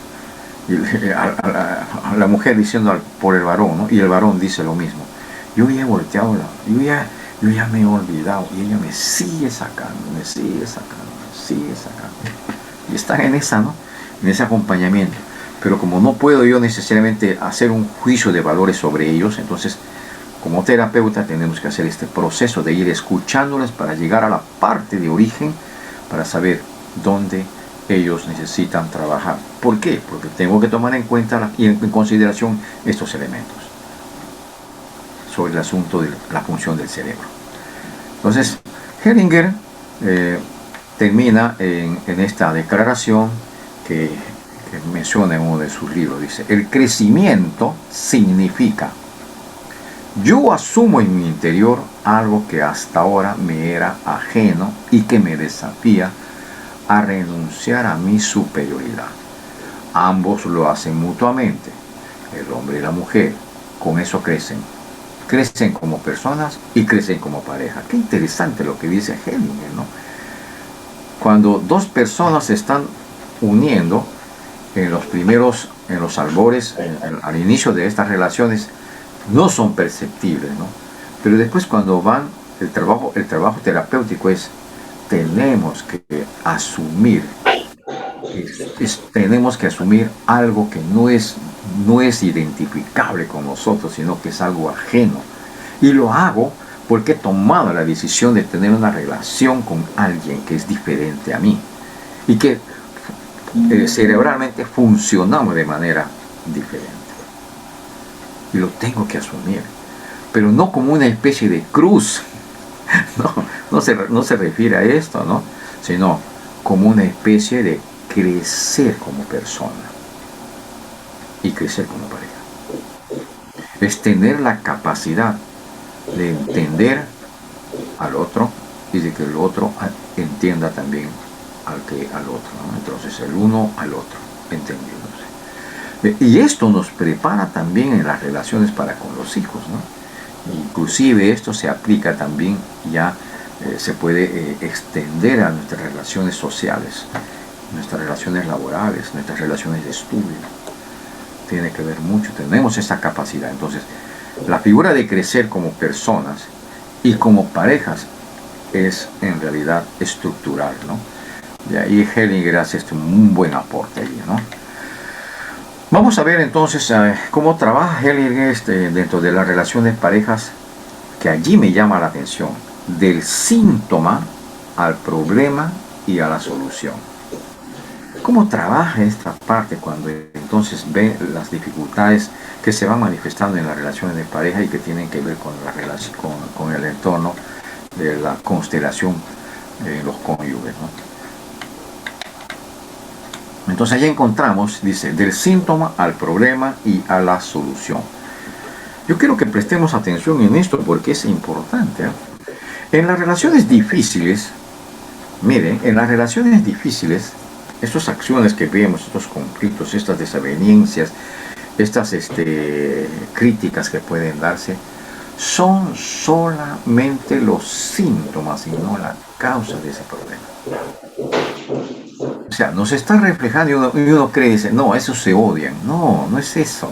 Y a la mujer diciendo por el varón, ¿no? Y el varón dice lo mismo. Yo ya he volteado, yo ya me he olvidado, y ella me sigue sacando. Y están en esa, ¿no? En ese acompañamiento. Pero como no puedo yo necesariamente hacer un juicio de valores sobre ellos, entonces como terapeuta tenemos que hacer este proceso de ir escuchándoles para llegar a la parte de origen, para saber dónde ellos necesitan trabajar. ¿Por qué? Porque tengo que tomar en cuenta y en consideración estos elementos sobre el asunto de la función del cerebro. Entonces, Hellinger termina en esta declaración que menciona en uno de sus libros. Dice: el crecimiento significa: yo asumo en mi interior algo que hasta ahora me era ajeno y que me desafía a renunciar a mi superioridad. Ambos lo hacen mutuamente, el hombre y la mujer. Con eso crecen. Crecen como personas y crecen como pareja. Qué interesante lo que dice Hellinger, ¿no? Cuando dos personas se están uniendo en los albores, al inicio de estas relaciones, no son perceptibles, ¿no? Pero después, cuando van, el trabajo terapéutico es: tenemos que asumir, tenemos que asumir algo que no es identificable con nosotros, sino que es algo ajeno. Y lo hago porque he tomado la decisión de tener una relación con alguien que es diferente a mí y que cerebralmente funcionamos de manera diferente. Y lo tengo que asumir, pero no como una especie de cruz. No se refiere a esto, ¿no? Sino como una especie de crecer como persona y crecer como pareja. Es tener la capacidad de entender al otro y de que el otro entienda también al otro, ¿no? Entonces, el uno al otro, entendiéndose. Y esto nos prepara también en las relaciones para con los hijos, ¿no? Inclusive esto se aplica también, ya se puede extender a nuestras relaciones sociales, nuestras relaciones laborales, nuestras relaciones de estudio. Tiene que ver mucho, tenemos esa capacidad. Entonces, la figura de crecer como personas y como parejas es en realidad estructural, ¿no? Y ahí Hellinger hace un buen aporte allí, ¿no? Vamos a ver entonces cómo trabaja Hellinger dentro de las relaciones de parejas, que allí me llama la atención, del síntoma al problema y a la solución. ¿Cómo trabaja esta parte cuando entonces ve las dificultades que se van manifestando en las relaciones de pareja y que tienen que ver con la relación, con el entorno de la constelación de los cónyuges, ¿no? Entonces allí encontramos, dice, del síntoma al problema y a la solución. Yo quiero que prestemos atención en esto porque es importante, ¿eh? En las relaciones difíciles, miren, en las relaciones difíciles, estas acciones que vemos, estos conflictos, estas desavenencias, estas críticas que pueden darse, son solamente los síntomas y no la causa de ese problema. O sea, nos está reflejando y uno cree, dice, no, esos se odian. No, no es eso.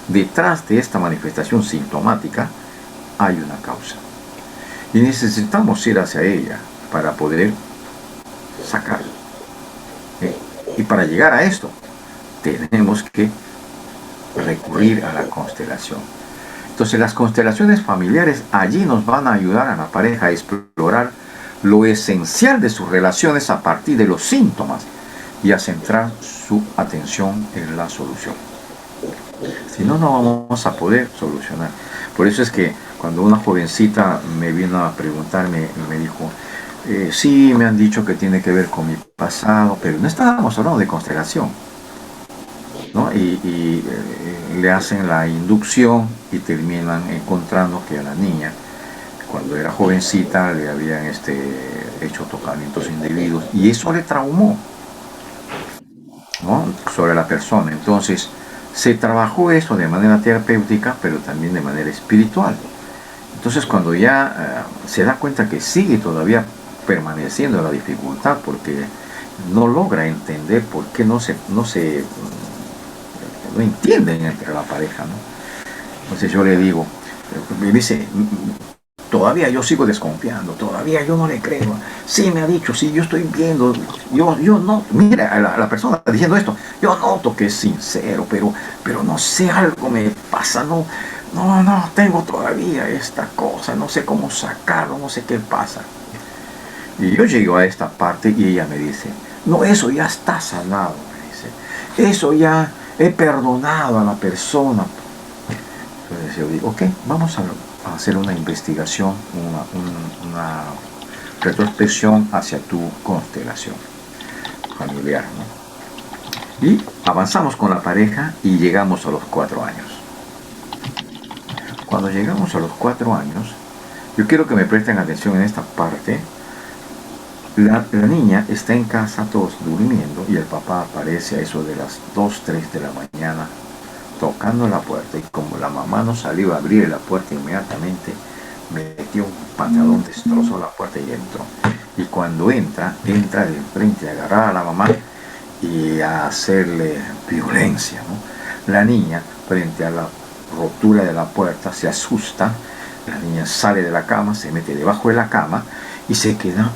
Detrás de esta manifestación sintomática hay una causa. Y necesitamos ir hacia ella para poder sacarla. Y para llegar a esto, tenemos que recurrir a la constelación. Entonces, las constelaciones familiares allí nos van a ayudar a la pareja a explorar lo esencial de sus relaciones a partir de los síntomas y a centrar su atención en la solución. Si no, no vamos a poder solucionar. Por eso es que cuando una jovencita me vino a preguntarme, me dijo, sí, me han dicho que tiene que ver con mi pasado, pero no estábamos hablando de constelación, ¿no? Y le hacen la inducción y terminan encontrando que a la niña, cuando era jovencita, le habían hecho tocamientos indebidos y eso le traumó, ¿no?, sobre la persona. Entonces se trabajó esto de manera terapéutica, pero también de manera espiritual. Entonces, cuando ya se da cuenta que sigue todavía permaneciendo la dificultad porque no logra entender por qué no entienden entre la pareja, ¿no? Entonces yo le digo, me dice, todavía yo sigo desconfiando, todavía yo no le creo. Sí, me ha dicho, sí, yo estoy viendo, yo no, mira, a la persona diciendo esto, yo noto que es sincero, pero no sé, algo me pasa, no, no, tengo todavía esta cosa, no sé cómo sacarlo, no sé qué pasa. Y yo llego a esta parte y ella me dice, no, eso ya está sanado, me dice, eso ya he perdonado a la persona. Entonces yo digo, ok, vamos a hacer una investigación, una retrospección hacia tu constelación familiar, ¿no? Y avanzamos con la pareja y llegamos a los 4 años. Cuando llegamos a los 4 años, yo quiero que me presten atención en esta parte. La niña está en casa, todos durmiendo, y el papá aparece a eso de las 2, 3 de la mañana, tocando la puerta, y como la mamá no salió a abrir la puerta inmediatamente, metió un pantalón, destrozó la puerta y entró. Y cuando entra de frente a agarrar a la mamá y a hacerle violencia, ¿no? La niña, frente a la rotura de la puerta, se asusta, la niña sale de la cama, se mete debajo de la cama y se queda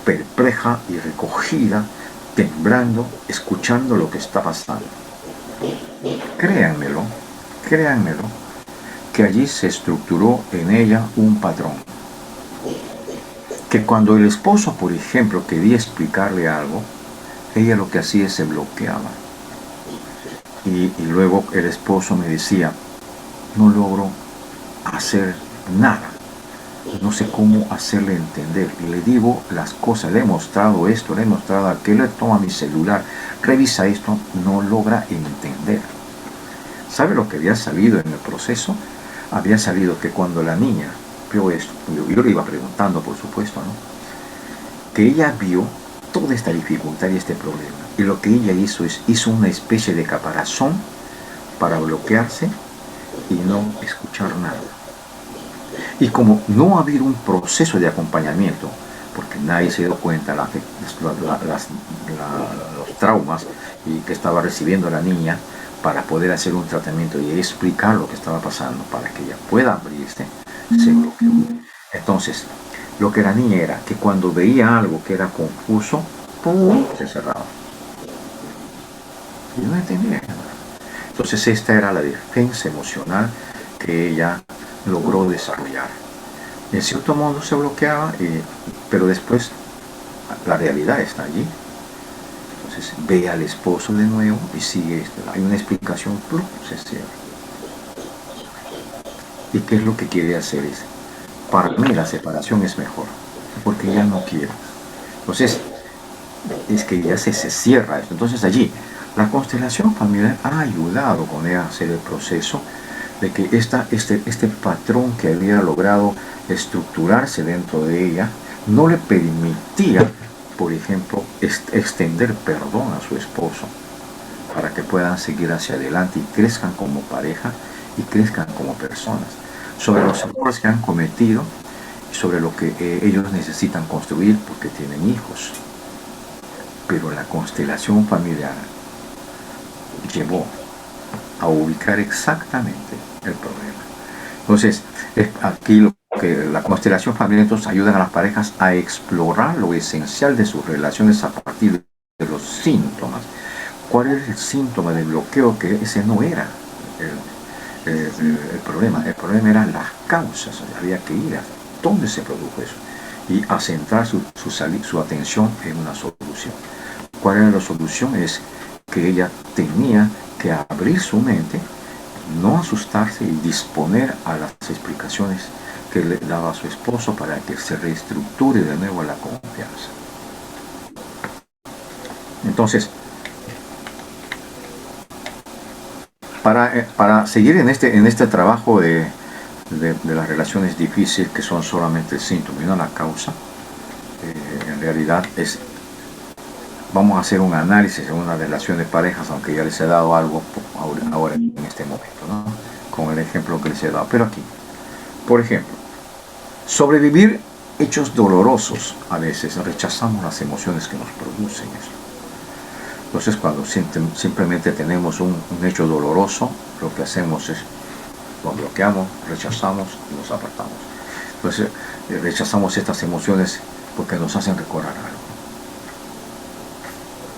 perpleja y recogida, temblando, escuchando lo que está pasando. Créanmelo, créanmelo, que allí se estructuró en ella un patrón. Que cuando el esposo, por ejemplo, quería explicarle algo, ella lo que hacía es se bloqueaba. Y luego el esposo me decía, no logro hacer nada, no sé cómo hacerle entender. Y le digo las cosas, le he mostrado esto, le he mostrado aquello, le toma mi celular, revisa esto, no logra entender. ¿Sabe lo que había salido en el proceso? Había salido que cuando la niña vio esto, yo le iba preguntando, por supuesto, ¿no? Que ella vio toda esta dificultad y este problema. Y lo que ella hizo una especie de caparazón para bloquearse y no escuchar nada. Y como no ha habido un proceso de acompañamiento, porque nadie se dio cuenta los traumas y que estaba recibiendo la niña, para poder hacer un tratamiento y explicar lo que estaba pasando para que ella pueda abrirse, se bloqueó. Entonces, lo que la niña era que cuando veía algo que era confuso, ¡pum!, se cerraba. Y no entendía nada. Entonces esta era la defensa emocional que ella logró desarrollar. En cierto modo se bloqueaba, pero después la realidad está allí. Entonces ve al esposo de nuevo y sigue esto. Hay una explicación, se cierra. ¿Y qué es lo que quiere hacer? Para mí la separación es mejor, porque ella no quiere. Entonces, es que ya se cierra esto. Entonces allí, la constelación familiar ha ayudado con ella a hacer el proceso de que este patrón que había logrado estructurarse dentro de ella no le permitía, por ejemplo, extender perdón a su esposo para que puedan seguir hacia adelante y crezcan como pareja y crezcan como personas sobre los errores que han cometido y sobre lo que ellos necesitan construir porque tienen hijos. Pero la constelación familiar llevó a ubicar exactamente el problema. Entonces, aquí lo que la constelación familiar entonces ayuda a las parejas a explorar lo esencial de sus relaciones a partir de los síntomas. ¿Cuál es el síntoma de bloqueo? Que ese no era el problema. El problema eran las causas. Había que ir a dónde se produjo eso y a centrar su atención en una solución. ¿Cuál era la solución? Es que ella tenía que abrir su mente, no asustarse y disponer a las explicaciones que le daba a su esposo para que se reestructure de nuevo la confianza. Entonces, para seguir en este trabajo de las relaciones difíciles que son solamente el síntoma y no la causa, en realidad vamos a hacer un análisis en una relación de parejas, aunque ya les he dado algo ahora en este momento, ¿no? Con el ejemplo que les he dado. Pero aquí, por ejemplo, sobrevivir hechos dolorosos. A veces rechazamos las emociones que nos producen eso. Entonces, cuando simplemente tenemos un hecho doloroso, lo que hacemos es lo bloqueamos, rechazamos y nos apartamos. Entonces, rechazamos estas emociones porque nos hacen recordar algo.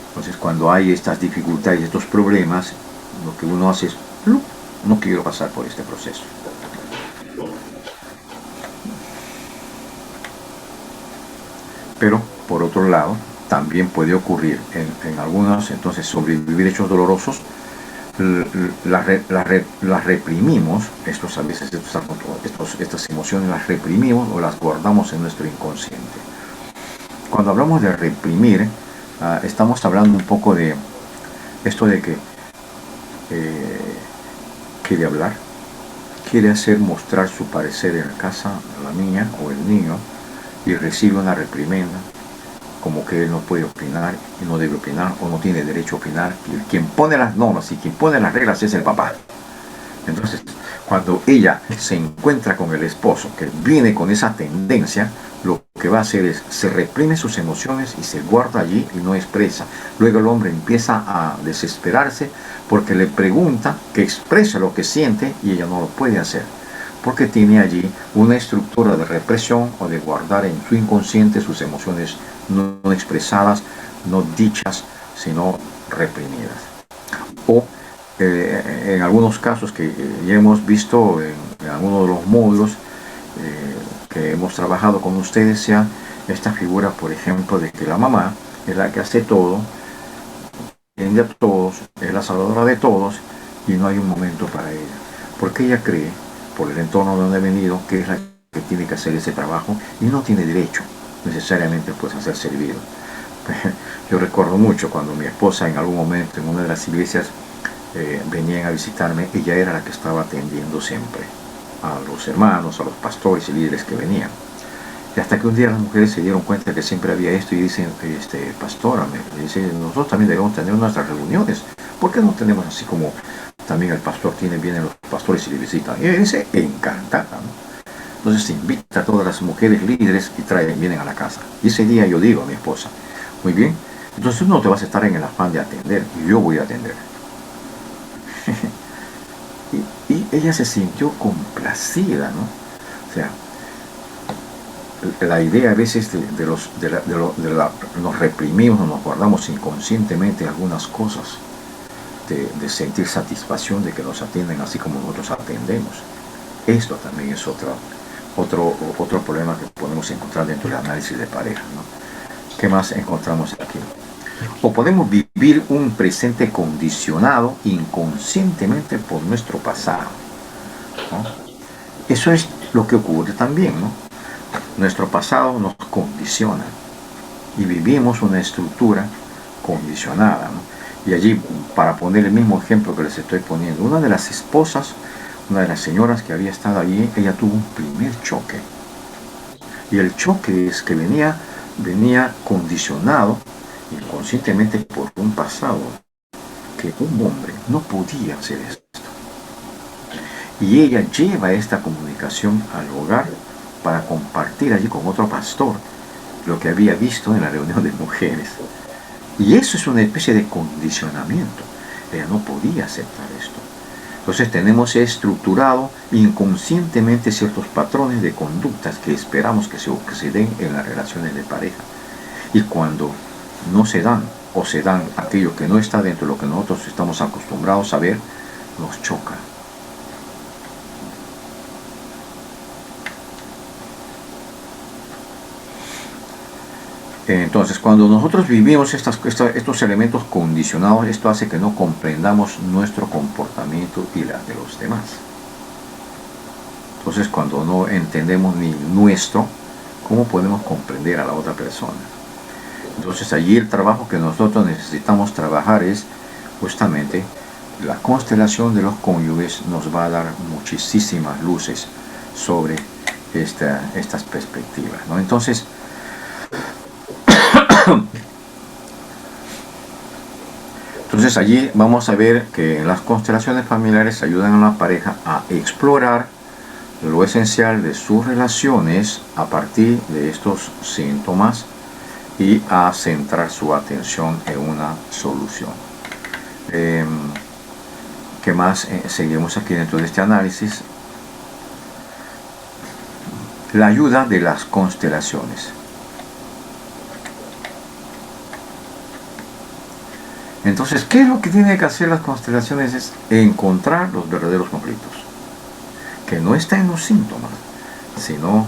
Entonces, cuando hay estas dificultades, estos problemas, lo que uno hace es, no quiero pasar por este proceso. Pero por otro lado, también puede ocurrir en algunos, entonces, sobrevivir hechos dolorosos, las reprimimos, a veces estas emociones las reprimimos o las guardamos en nuestro inconsciente. Cuando hablamos de reprimir, estamos hablando un poco de esto de que quiere hablar, quiere mostrar su parecer en casa, la niña o el niño, y recibe una reprimenda, como que él no puede opinar y no debe opinar o no tiene derecho a opinar. Y quien pone las normas y quien pone las reglas es el papá. Entonces, cuando ella se encuentra con el esposo que viene con esa tendencia, lo que va a hacer es, se reprime sus emociones y se guarda allí y no expresa. Luego el hombre empieza a desesperarse porque le pregunta que exprese lo que siente y ella no lo puede hacer, porque tiene allí una estructura de represión o de guardar en su inconsciente sus emociones no expresadas, no dichas, sino reprimidas. O en algunos casos que ya hemos visto en algunos de los módulos que hemos trabajado con ustedes, sea esta figura, por ejemplo, de que la mamá es la que hace todo, entiende a todos, es la salvadora de todos y no hay un momento para ella, porque ella cree, por el entorno donde ha venido, que es la que tiene que hacer ese trabajo y no tiene derecho necesariamente pues a ser servido. Yo recuerdo mucho cuando mi esposa en algún momento en una de las iglesias venían a visitarme, ella era la que estaba atendiendo siempre a los hermanos, a los pastores y líderes que venían. Y hasta que un día las mujeres se dieron cuenta que siempre había esto y dicen, pastora, me dice, nosotros también debemos tener nuestras reuniones. ¿Por qué no tenemos así como también el pastor tiene, vienen los pastores y le visitan? Y ella dice, encantada, ¿no? Entonces invita a todas las mujeres líderes y vienen a la casa. Y ese día yo digo a mi esposa, muy bien, entonces tú no te vas a estar en el afán de atender, yo voy a atender. y ella se sintió complacida, ¿no? O sea, la idea a veces nos reprimimos, nos guardamos inconscientemente algunas cosas, de sentir satisfacción de que nos atienden así como nosotros atendemos. Esto también es otro problema que podemos encontrar dentro del análisis de pareja, ¿no? ¿Qué más encontramos aquí? O podemos vivir un presente condicionado inconscientemente por nuestro pasado, ¿no? Eso es lo que ocurre también, ¿no? Nuestro pasado nos condiciona y vivimos una estructura condicionada, ¿no? Y allí, para poner el mismo ejemplo que les estoy poniendo, una de las esposas, una de las señoras que había estado allí, ella tuvo un primer choque. Y el choque es que venía condicionado inconscientemente por un pasado, que un hombre no podía hacer esto. Y ella lleva esta comunicación al hogar para compartir allí con otro pastor lo que había visto en la reunión de mujeres. Y eso es una especie de condicionamiento. Ella no podía aceptar esto. Entonces tenemos estructurado inconscientemente ciertos patrones de conductas que esperamos que se den en las relaciones de pareja. Y cuando no se dan, o se dan aquello que no está dentro de lo que nosotros estamos acostumbrados a ver, nos choca. Entonces, cuando nosotros vivimos estos elementos condicionados, esto hace que no comprendamos nuestro comportamiento y la de los demás. Entonces, cuando no entendemos ni nuestro, ¿cómo podemos comprender a la otra persona? Entonces, allí el trabajo que nosotros necesitamos trabajar es justamente la constelación de los cónyuges. Nos va a dar muchísimas luces sobre estas perspectivas, ¿no? Entonces, allí vamos a ver que las constelaciones familiares ayudan a la pareja a explorar lo esencial de sus relaciones a partir de estos síntomas y a centrar su atención en una solución. ¿Qué más seguimos aquí dentro de este análisis? La ayuda de las constelaciones. Entonces, ¿qué es lo que tienen que hacer las constelaciones? Es encontrar los verdaderos conflictos, que no está en los síntomas, sino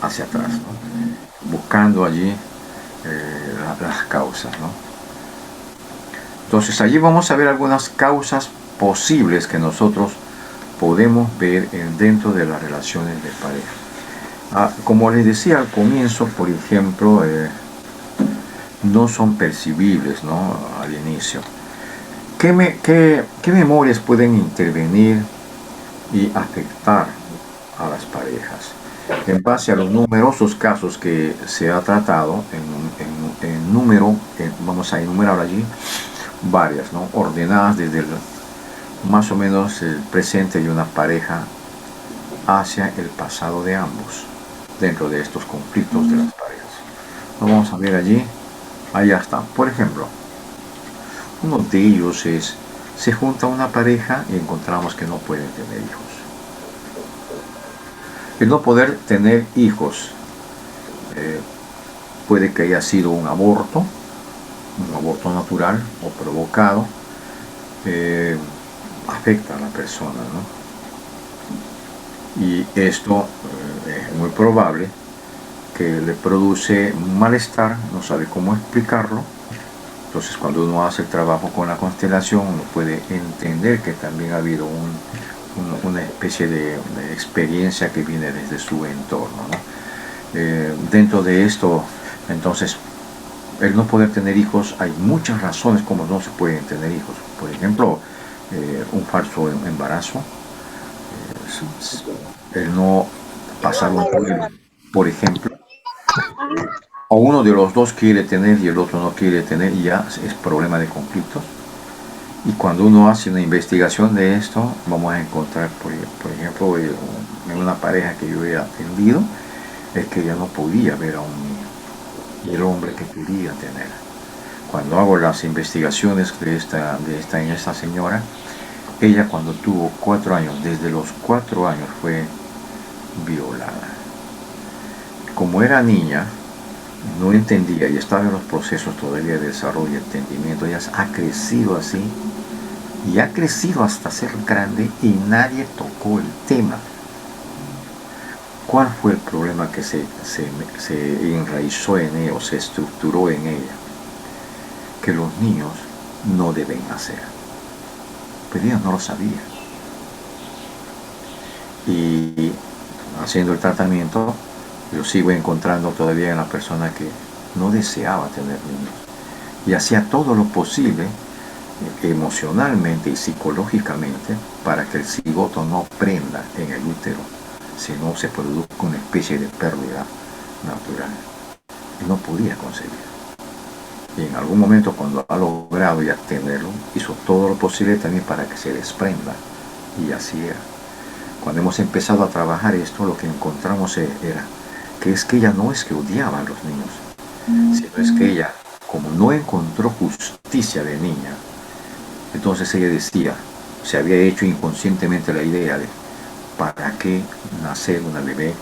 hacia atrás, ¿no? Buscando allí las causas, ¿no? Entonces allí vamos a ver algunas causas posibles que nosotros podemos ver dentro de las relaciones de pareja. Como les decía al comienzo, por ejemplo, no son percibibles, ¿no? Al inicio. ¿Qué memorias pueden intervenir y afectar a las parejas? En base a los numerosos casos que se ha tratado, vamos a enumerar allí varias, ¿no? Ordenadas desde más o menos el presente de una pareja hacia el pasado de ambos, dentro de estos conflictos de las parejas. Lo vamos a ver allí. Allá está. Por ejemplo, uno de ellos es, se junta una pareja y encontramos que no pueden tener hijos. El no poder tener hijos puede que haya sido un aborto natural o provocado, afecta a la persona, ¿no? Y esto es muy probable que le produce un malestar, no sabe cómo explicarlo. Entonces cuando uno hace el trabajo con la constelación, uno puede entender que también ha habido una especie de experiencia que viene desde su entorno, ¿no? Dentro de esto, entonces, el no poder tener hijos, hay muchas razones como no se pueden tener hijos. Por ejemplo, un falso embarazo, el no pasar un duelo, por ejemplo, o uno de los dos quiere tener y el otro no quiere tener, y ya es problema de conflictos. Y cuando uno hace una investigación de esto, vamos a encontrar, por ejemplo, en una pareja que yo he atendido, es que ella no podía ver a un niño, y el hombre que quería tener. Cuando hago las investigaciones en esta señora, ella cuando tuvo 4 años, desde los 4 años fue violada. Como era niña, no entendía y estaba en los procesos todavía de desarrollo y entendimiento. Ella ha crecido así y ha crecido hasta ser grande y nadie tocó el tema. ¿Cuál fue el problema que se enraizó en ella o se estructuró en ella? Que los niños no deben nacer. Pero ella no lo sabía. Y haciendo el tratamiento, yo sigo encontrando todavía en la persona que no deseaba tener niños. Y hacía todo lo posible emocionalmente y psicológicamente para que el cigoto no prenda en el útero, sino se produzca una especie de pérdida natural. Y no podía concebir. Y en algún momento, cuando ha logrado ya tenerlo, hizo todo lo posible también para que se desprenda. Y así era. Cuando hemos empezado a trabajar esto, lo que encontramos era que es que ella no es que odiaba a los niños, sino es que ella, como no encontró justicia de niña, entonces ella decía, se había hecho inconscientemente la idea de ¿para qué nacer una bebé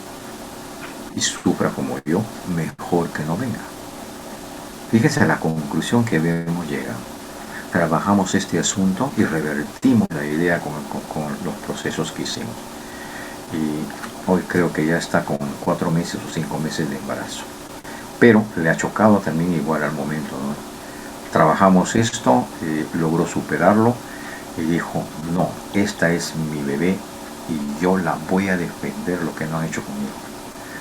y sufra como yo? Mejor que no venga. Fíjense la conclusión que debemos llegar. Trabajamos este asunto y revertimos la idea con los procesos que hicimos. Y hoy creo que ya está con 4 meses o 5 meses de embarazo. Pero le ha chocado también igual al momento, ¿no? Trabajamos esto, logró superarlo y dijo, no, esta es mi bebé y yo la voy a defender lo que no han hecho conmigo.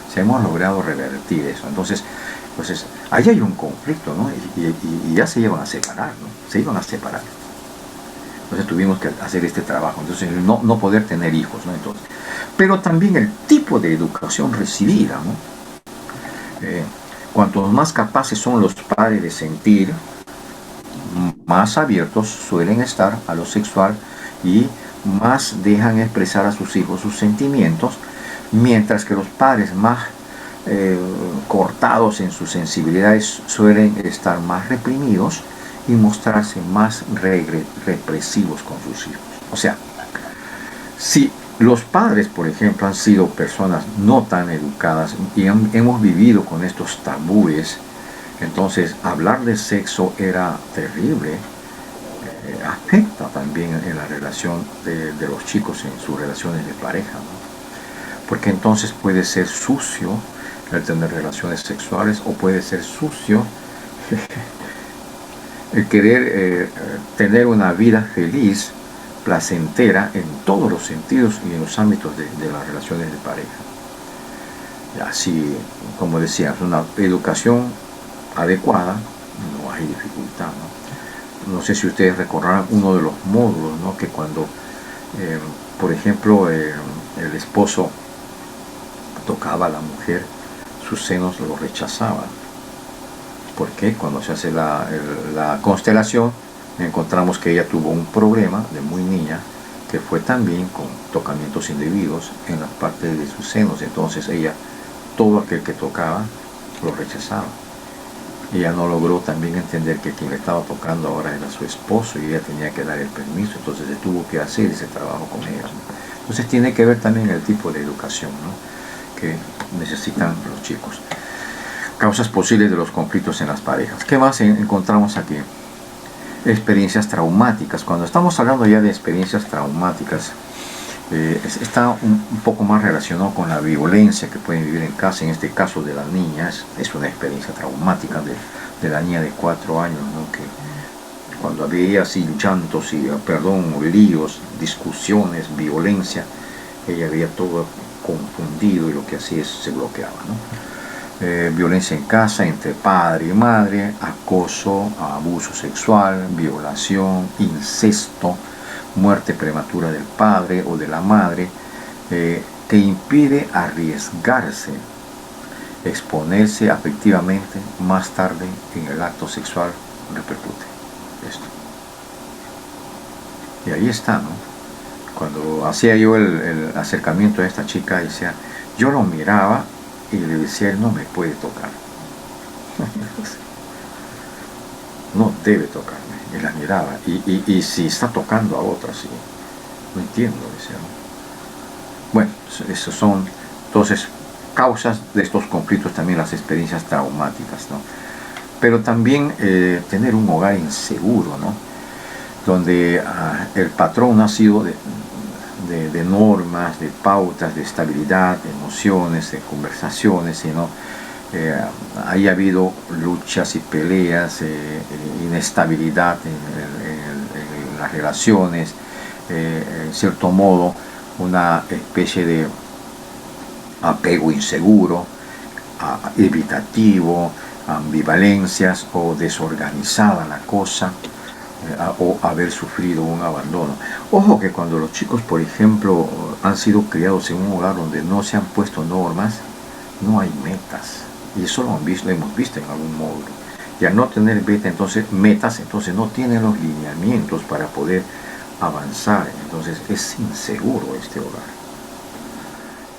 O sea, hemos logrado revertir eso. Entonces ahí hay un conflicto, ¿no? Y ya se iban a separar, ¿no? Se iban a separar. Entonces tuvimos que hacer este trabajo. Entonces no poder tener hijos, ¿no? Entonces, pero también el tipo de educación recibida, ¿no? Cuantos más capaces son los padres de sentir, más abiertos suelen estar a lo sexual y más dejan expresar a sus hijos sus sentimientos, mientras que los padres más cortados en sus sensibilidades suelen estar más reprimidos y mostrarse más represivos con sus hijos. O sea, si los padres, por ejemplo, han sido personas no tan educadas y hemos vivido con estos tabúes, entonces hablar de sexo era terrible, afecta también en la relación de los chicos en sus relaciones de pareja, ¿no? porque entonces puede ser sucio el tener relaciones sexuales, o puede ser sucio el querer tener una vida feliz, placentera en todos los sentidos y en los ámbitos de las relaciones de pareja. Así, como decía, una educación adecuada, no hay dificultad, ¿no? No sé si ustedes recordarán uno de los módulos, ¿no? Que cuando, por ejemplo, el esposo tocaba a la mujer, sus senos lo rechazaban. Porque cuando se hace la constelación, encontramos que ella tuvo un problema de muy niña, que fue también con tocamientos indebidos en las partes de sus senos. Entonces ella, todo aquel que tocaba, lo rechazaba. Ella no logró también entender que quien le estaba tocando ahora era su esposo y ella tenía que dar el permiso. Entonces se tuvo que hacer ese trabajo con ella, ¿no? Entonces tiene que ver también el tipo de educación, ¿no?, que necesitan los chicos. Causas posibles de los conflictos en las parejas. ¿Qué más encontramos aquí? Experiencias traumáticas. Cuando estamos hablando ya de experiencias traumáticas, está un poco más relacionado con la violencia que pueden vivir en casa. En este caso de las niñas, es una experiencia traumática de la niña de 4 años, ¿no?, que cuando había así llantos y, líos, discusiones, violencia, ella veía todo confundido y lo que hacía es se bloqueaba, ¿no? Violencia en casa entre padre y madre, acoso, abuso sexual, violación, incesto, muerte prematura del padre o de la madre, que impide arriesgarse, exponerse afectivamente más tarde en el acto sexual, repercute esto. Y ahí está, ¿no? Cuando hacía yo el acercamiento a esta chica, decía, yo lo miraba y le decía, él no me puede tocar. No debe tocarme. Y la miraba. Y si está tocando a otra, sí. No entiendo, decía, ¿no? Bueno, esas son entonces causas de estos conflictos, también las experiencias traumáticas, ¿no? Pero también tener un hogar inseguro, ¿no?, donde el patrón ha sido de normas, de pautas, de estabilidad, de emociones, de conversaciones, sino haya habido luchas y peleas, inestabilidad en las relaciones, en cierto modo una especie de apego inseguro, evitativo, ambivalencias o desorganizada la cosa, o haber sufrido un abandono. Ojo que cuando los chicos, por ejemplo, han sido criados en un hogar donde no se han puesto normas, no hay metas. Y eso lo hemos visto en algún módulo. Y al no tener metas, entonces no tienen los lineamientos para poder avanzar. Entonces es inseguro este hogar.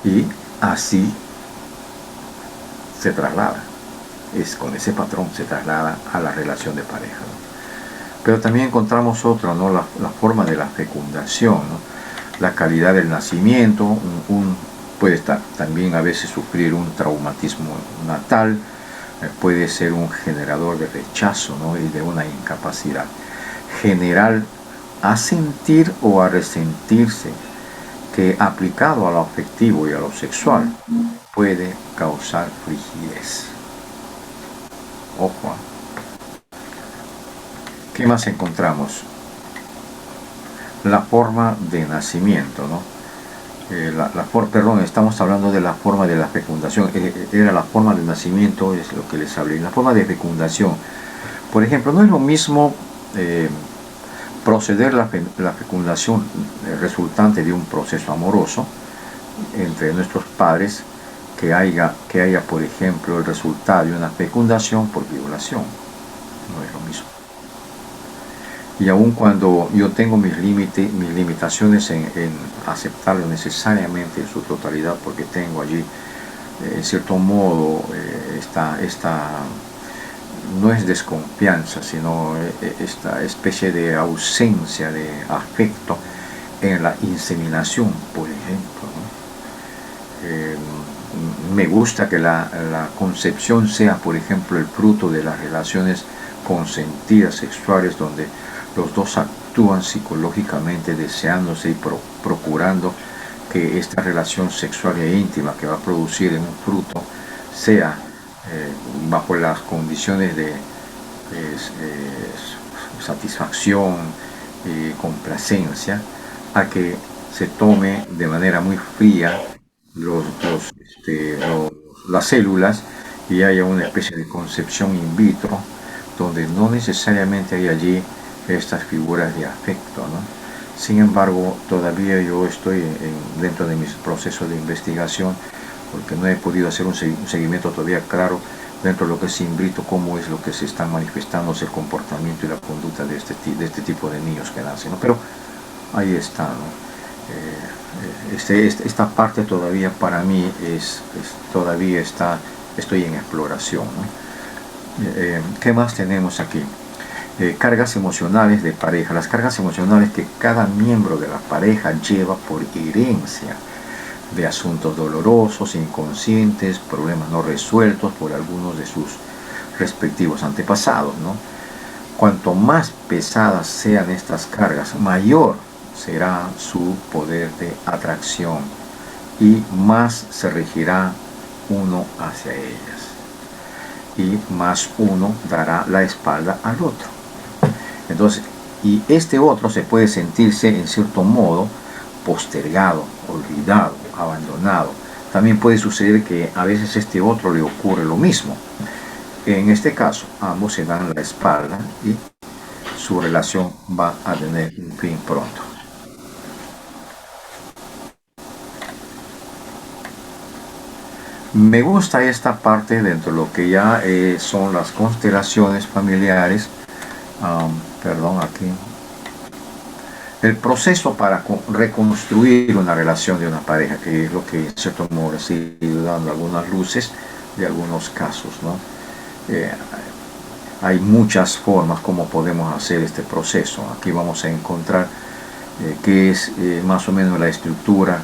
Y así se traslada. Con ese patrón se traslada a la relación de pareja, ¿no? Pero también encontramos otra, ¿no?, la forma de la fecundación, ¿no?, la calidad del nacimiento. Puede también a veces sufrir un traumatismo natal, puede ser un generador de rechazo, ¿no?, y de una incapacidad general a sentir o a resentirse, que aplicado a lo afectivo y a lo sexual puede causar frigidez. Ojo. ¿Qué más encontramos? La forma de nacimiento, ¿no? Estamos hablando de la forma de la fecundación. Era la forma de nacimiento, es lo que les hablé. La forma de fecundación. Por ejemplo, no es lo mismo proceder la fecundación resultante de un proceso amoroso entre nuestros padres que haya, por ejemplo, el resultado de una fecundación por violación. No es lo mismo. Y aun cuando yo tengo mis limitaciones en aceptarlo necesariamente en su totalidad, porque tengo allí, en cierto modo, esta no es desconfianza, sino esta especie de ausencia de afecto en la inseminación, por ejemplo, ¿no? Me gusta que la concepción sea, por ejemplo, el fruto de las relaciones consentidas sexuales, donde los dos actúan psicológicamente, deseándose y procurando que esta relación sexual e íntima que va a producir en un fruto sea bajo las condiciones de satisfacción, complacencia, a que se tome de manera muy fría las células y haya una especie de concepción in vitro donde no necesariamente hay allí estas figuras de afecto, ¿no? Sin embargo, todavía yo estoy dentro de mis procesos de investigación porque no he podido hacer un seguimiento todavía claro dentro de lo que es in vitro, cómo es lo que se está manifestando el comportamiento y la conducta de este tipo de niños que nacen, ¿no? Pero ahí está, ¿no? Esta parte todavía para mí todavía estoy en exploración, ¿no? ¿Qué más tenemos aquí? Cargas emocionales de pareja. Las cargas emocionales que cada miembro de la pareja lleva por herencia de asuntos dolorosos, inconscientes, problemas no resueltos por algunos de sus respectivos antepasados, ¿no? Cuanto más pesadas sean estas cargas, mayor será su poder de atracción y más se regirá uno hacia ellas y más uno dará la espalda al otro. Entonces, y este otro se puede sentirse en cierto modo postergado, olvidado, abandonado. También puede suceder que a veces a este otro le ocurre lo mismo. En este caso, ambos se dan la espalda y su relación va a tener un fin pronto. Me gusta esta parte dentro de lo que ya son las constelaciones familiares. Perdón, aquí. El proceso para reconstruir una relación de una pareja, que es lo que en cierto modo ha sido dando algunas luces de algunos casos, ¿no? Hay muchas formas como podemos hacer este proceso. Aquí vamos a encontrar qué es más o menos la estructura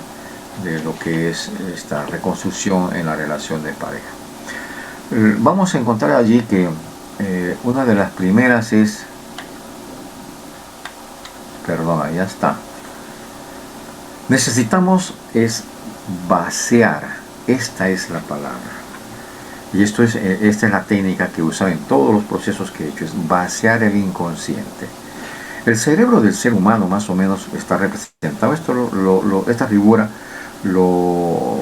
de lo que es esta reconstrucción en la relación de pareja. Vamos a encontrar allí que una de las primeras es, perdón, ahí está, necesitamos es vaciar, esta es la palabra, y esta es la técnica que he usado en todos los procesos que he hecho, es vaciar el inconsciente. El cerebro del ser humano más o menos está representado, esta figura lo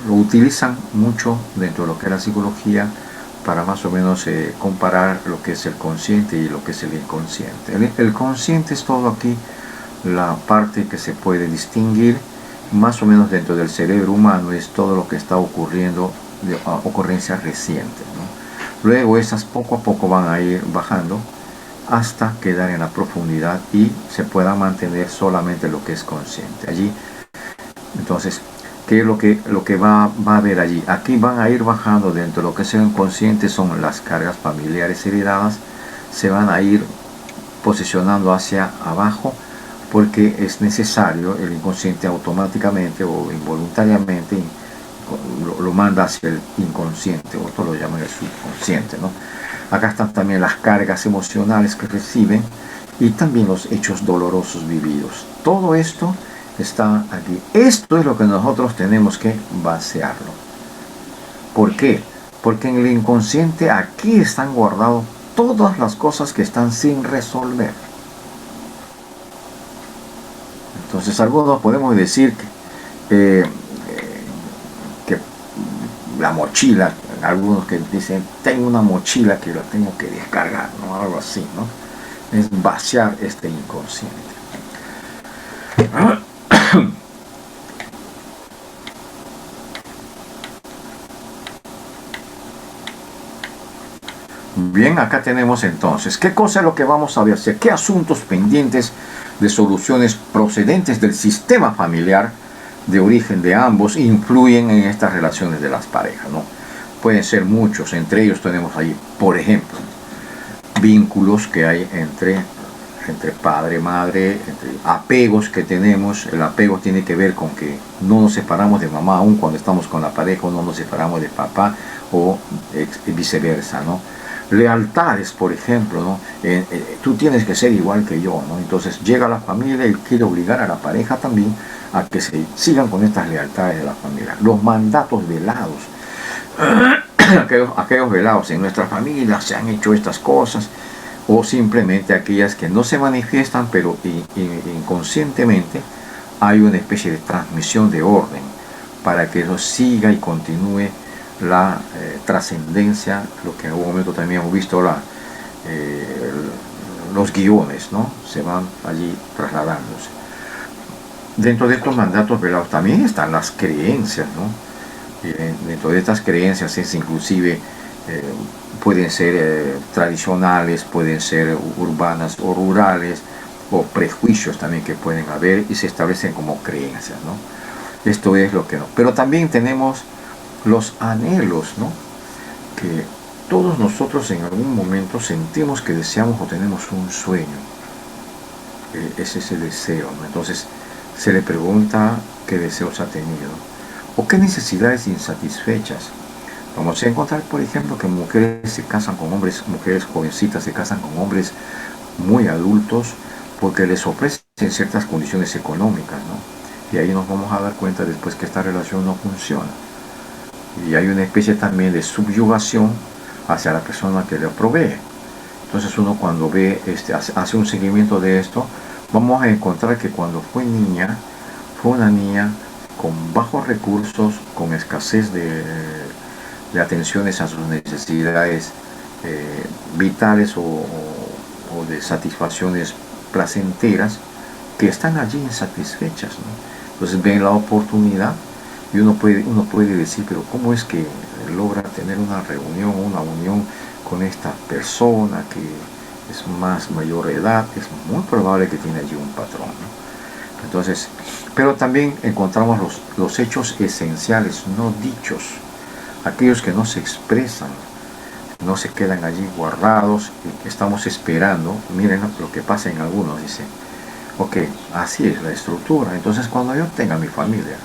utilizan mucho dentro de lo que es la psicología para más o menos comparar lo que es el consciente y lo que es el inconsciente. El consciente es todo aquí, la parte que se puede distinguir más o menos dentro del cerebro humano, es todo lo que está ocurriendo de ocurrencias recientes, ¿no? Luego esas poco a poco van a ir bajando hasta quedar en la profundidad y se pueda mantener solamente lo que es consciente. Allí, entonces, ¿qué es lo que va a haber allí? Aquí van a ir bajando dentro de lo que es el inconsciente, son las cargas familiares heredadas, se van a ir posicionando hacia abajo porque es necesario, el inconsciente automáticamente o involuntariamente lo manda hacia el inconsciente, otros lo llaman el subconsciente, ¿no? Acá están también las cargas emocionales que reciben y también los hechos dolorosos vividos. Todo esto está aquí. Esto es lo que nosotros tenemos que vaciarlo. ¿Por qué? Porque en el inconsciente aquí están guardadas todas las cosas que están sin resolver. Entonces algunos podemos decir que la mochila, algunos que dicen tengo una mochila que la tengo que descargar, ¿no? Algo así, ¿no? Es vaciar este inconsciente. Bien, acá tenemos entonces, ¿qué cosa es lo que vamos a ver? ¿Qué asuntos pendientes de soluciones procedentes del sistema familiar de origen de ambos influyen en estas relaciones de las parejas, ¿no? Pueden ser muchos, entre ellos tenemos ahí, por ejemplo, vínculos que hay entre padre, madre, entre apegos que tenemos. El apego tiene que ver con que no nos separamos de mamá aún cuando estamos con la pareja, o no nos separamos de papá, o viceversa, ¿no? Lealtades, por ejemplo, ¿no? Tú tienes que ser igual que yo, ¿no? Entonces llega la familia y quiere obligar a la pareja también a que se sigan con estas lealtades de la familia. Los mandatos velados, aquellos velados en nuestra familia se han hecho estas cosas, o simplemente aquellas que no se manifiestan, pero inconscientemente hay una especie de transmisión de orden para que eso siga y continúe la trascendencia, lo que en algún momento también hemos visto, los guiones, ¿no? Se van allí trasladándose. Dentro de estos mandatos velados también están las creencias, ¿no? Dentro de estas creencias es inclusive pueden ser tradicionales, pueden ser urbanas o rurales, o prejuicios también que pueden haber y se establecen como creencias, ¿no? Esto es lo que no. Pero también tenemos los anhelos, ¿no? Que todos nosotros en algún momento sentimos que deseamos o tenemos un sueño. Es ese deseo, ¿no? Entonces se le pregunta qué deseos ha tenido o qué necesidades insatisfechas. Vamos a encontrar, por ejemplo, que mujeres se casan con hombres, mujeres jovencitas se casan con hombres muy adultos porque les ofrecen ciertas condiciones económicas, ¿no? Y ahí nos vamos a dar cuenta después que esta relación no funciona. Y hay una especie también de subyugación hacia la persona que le provee. Entonces uno cuando ve, hace un seguimiento de esto, vamos a encontrar que cuando fue una niña con bajos recursos, con escasez de atenciones a sus necesidades vitales o de satisfacciones placenteras, que están allí insatisfechas, ¿no? Entonces ven la oportunidad y uno puede decir, pero ¿cómo es que logra tener una reunión, una unión con esta persona que es mayor edad? Es muy probable que tiene allí un patrón, ¿no? Entonces, pero también encontramos los hechos esenciales no dichos, aquellos que no se expresan, no se quedan allí guardados y que estamos esperando. Miren lo que pasa en algunos, dice, ok, así es la estructura, entonces cuando yo tenga mi familia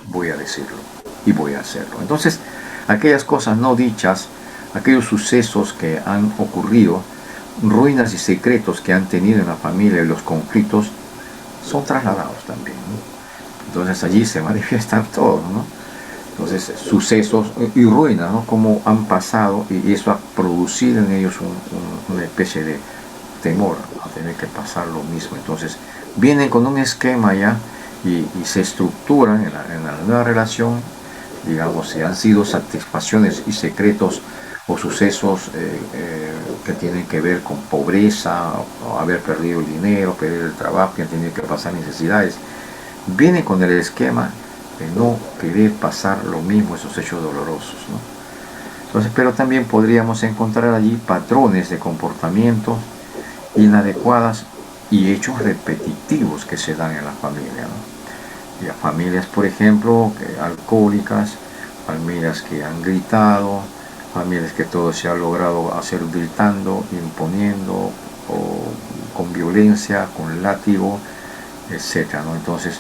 voy a decirlo y voy a hacerlo. Entonces aquellas cosas no dichas, aquellos sucesos que han ocurrido, ruinas y secretos que han tenido en la familia y los conflictos son trasladados también, ¿no? Entonces allí se manifiestan todos, ¿no? Entonces sucesos y ruinas, ¿no? Como han pasado, y eso ha producido en ellos una especie de temor a tener que pasar lo mismo. Entonces vienen con un esquema ya y se estructuran en la nueva relación, digamos, si han sido satisfacciones y secretos o sucesos que tienen que ver con pobreza, o haber perdido el dinero, perder el trabajo, que han tenido que pasar necesidades, vienen con el esquema de no querer pasar lo mismo, esos hechos dolorosos, ¿no? Entonces, pero también podríamos encontrar allí patrones de comportamiento inadecuadas y hechos repetitivos que se dan en la familia, ¿no? Y a familias, por ejemplo, alcohólicas, familias que han gritado, familias que todo se ha logrado hacer gritando, imponiendo, o con violencia, con látigo, etcétera, ¿no? Entonces,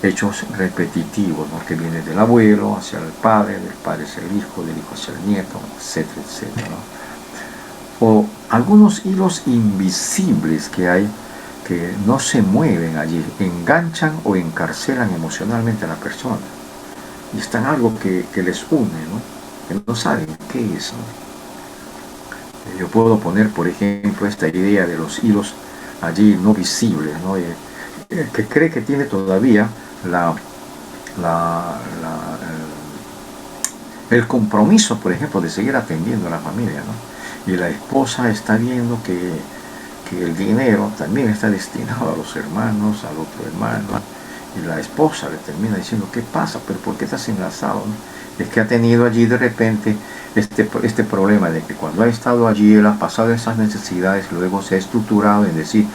hechos repetitivos, ¿no? Que vienen del abuelo hacia el padre, del padre hacia el hijo, del hijo hacia el nieto, etcétera, etcétera, ¿no? O algunos hilos invisibles que hay que no se mueven allí, enganchan o encarcelan emocionalmente a la persona. Y están algo que les une, ¿no? Que no saben qué es, ¿no? Yo puedo poner, por ejemplo, esta idea de los hilos allí no visibles, ¿no? Que cree que tiene todavía el compromiso, por ejemplo, de seguir atendiendo a la familia, ¿no? Y la esposa está viendo que el dinero también está destinado a los hermanos, al otro hermano, y la esposa le termina diciendo, ¿qué pasa? ¿Pero por qué estás enlazado, no? Es que ha tenido allí de repente este problema de que cuando ha estado allí, él ha pasado esas necesidades, luego se ha estructurado en decir,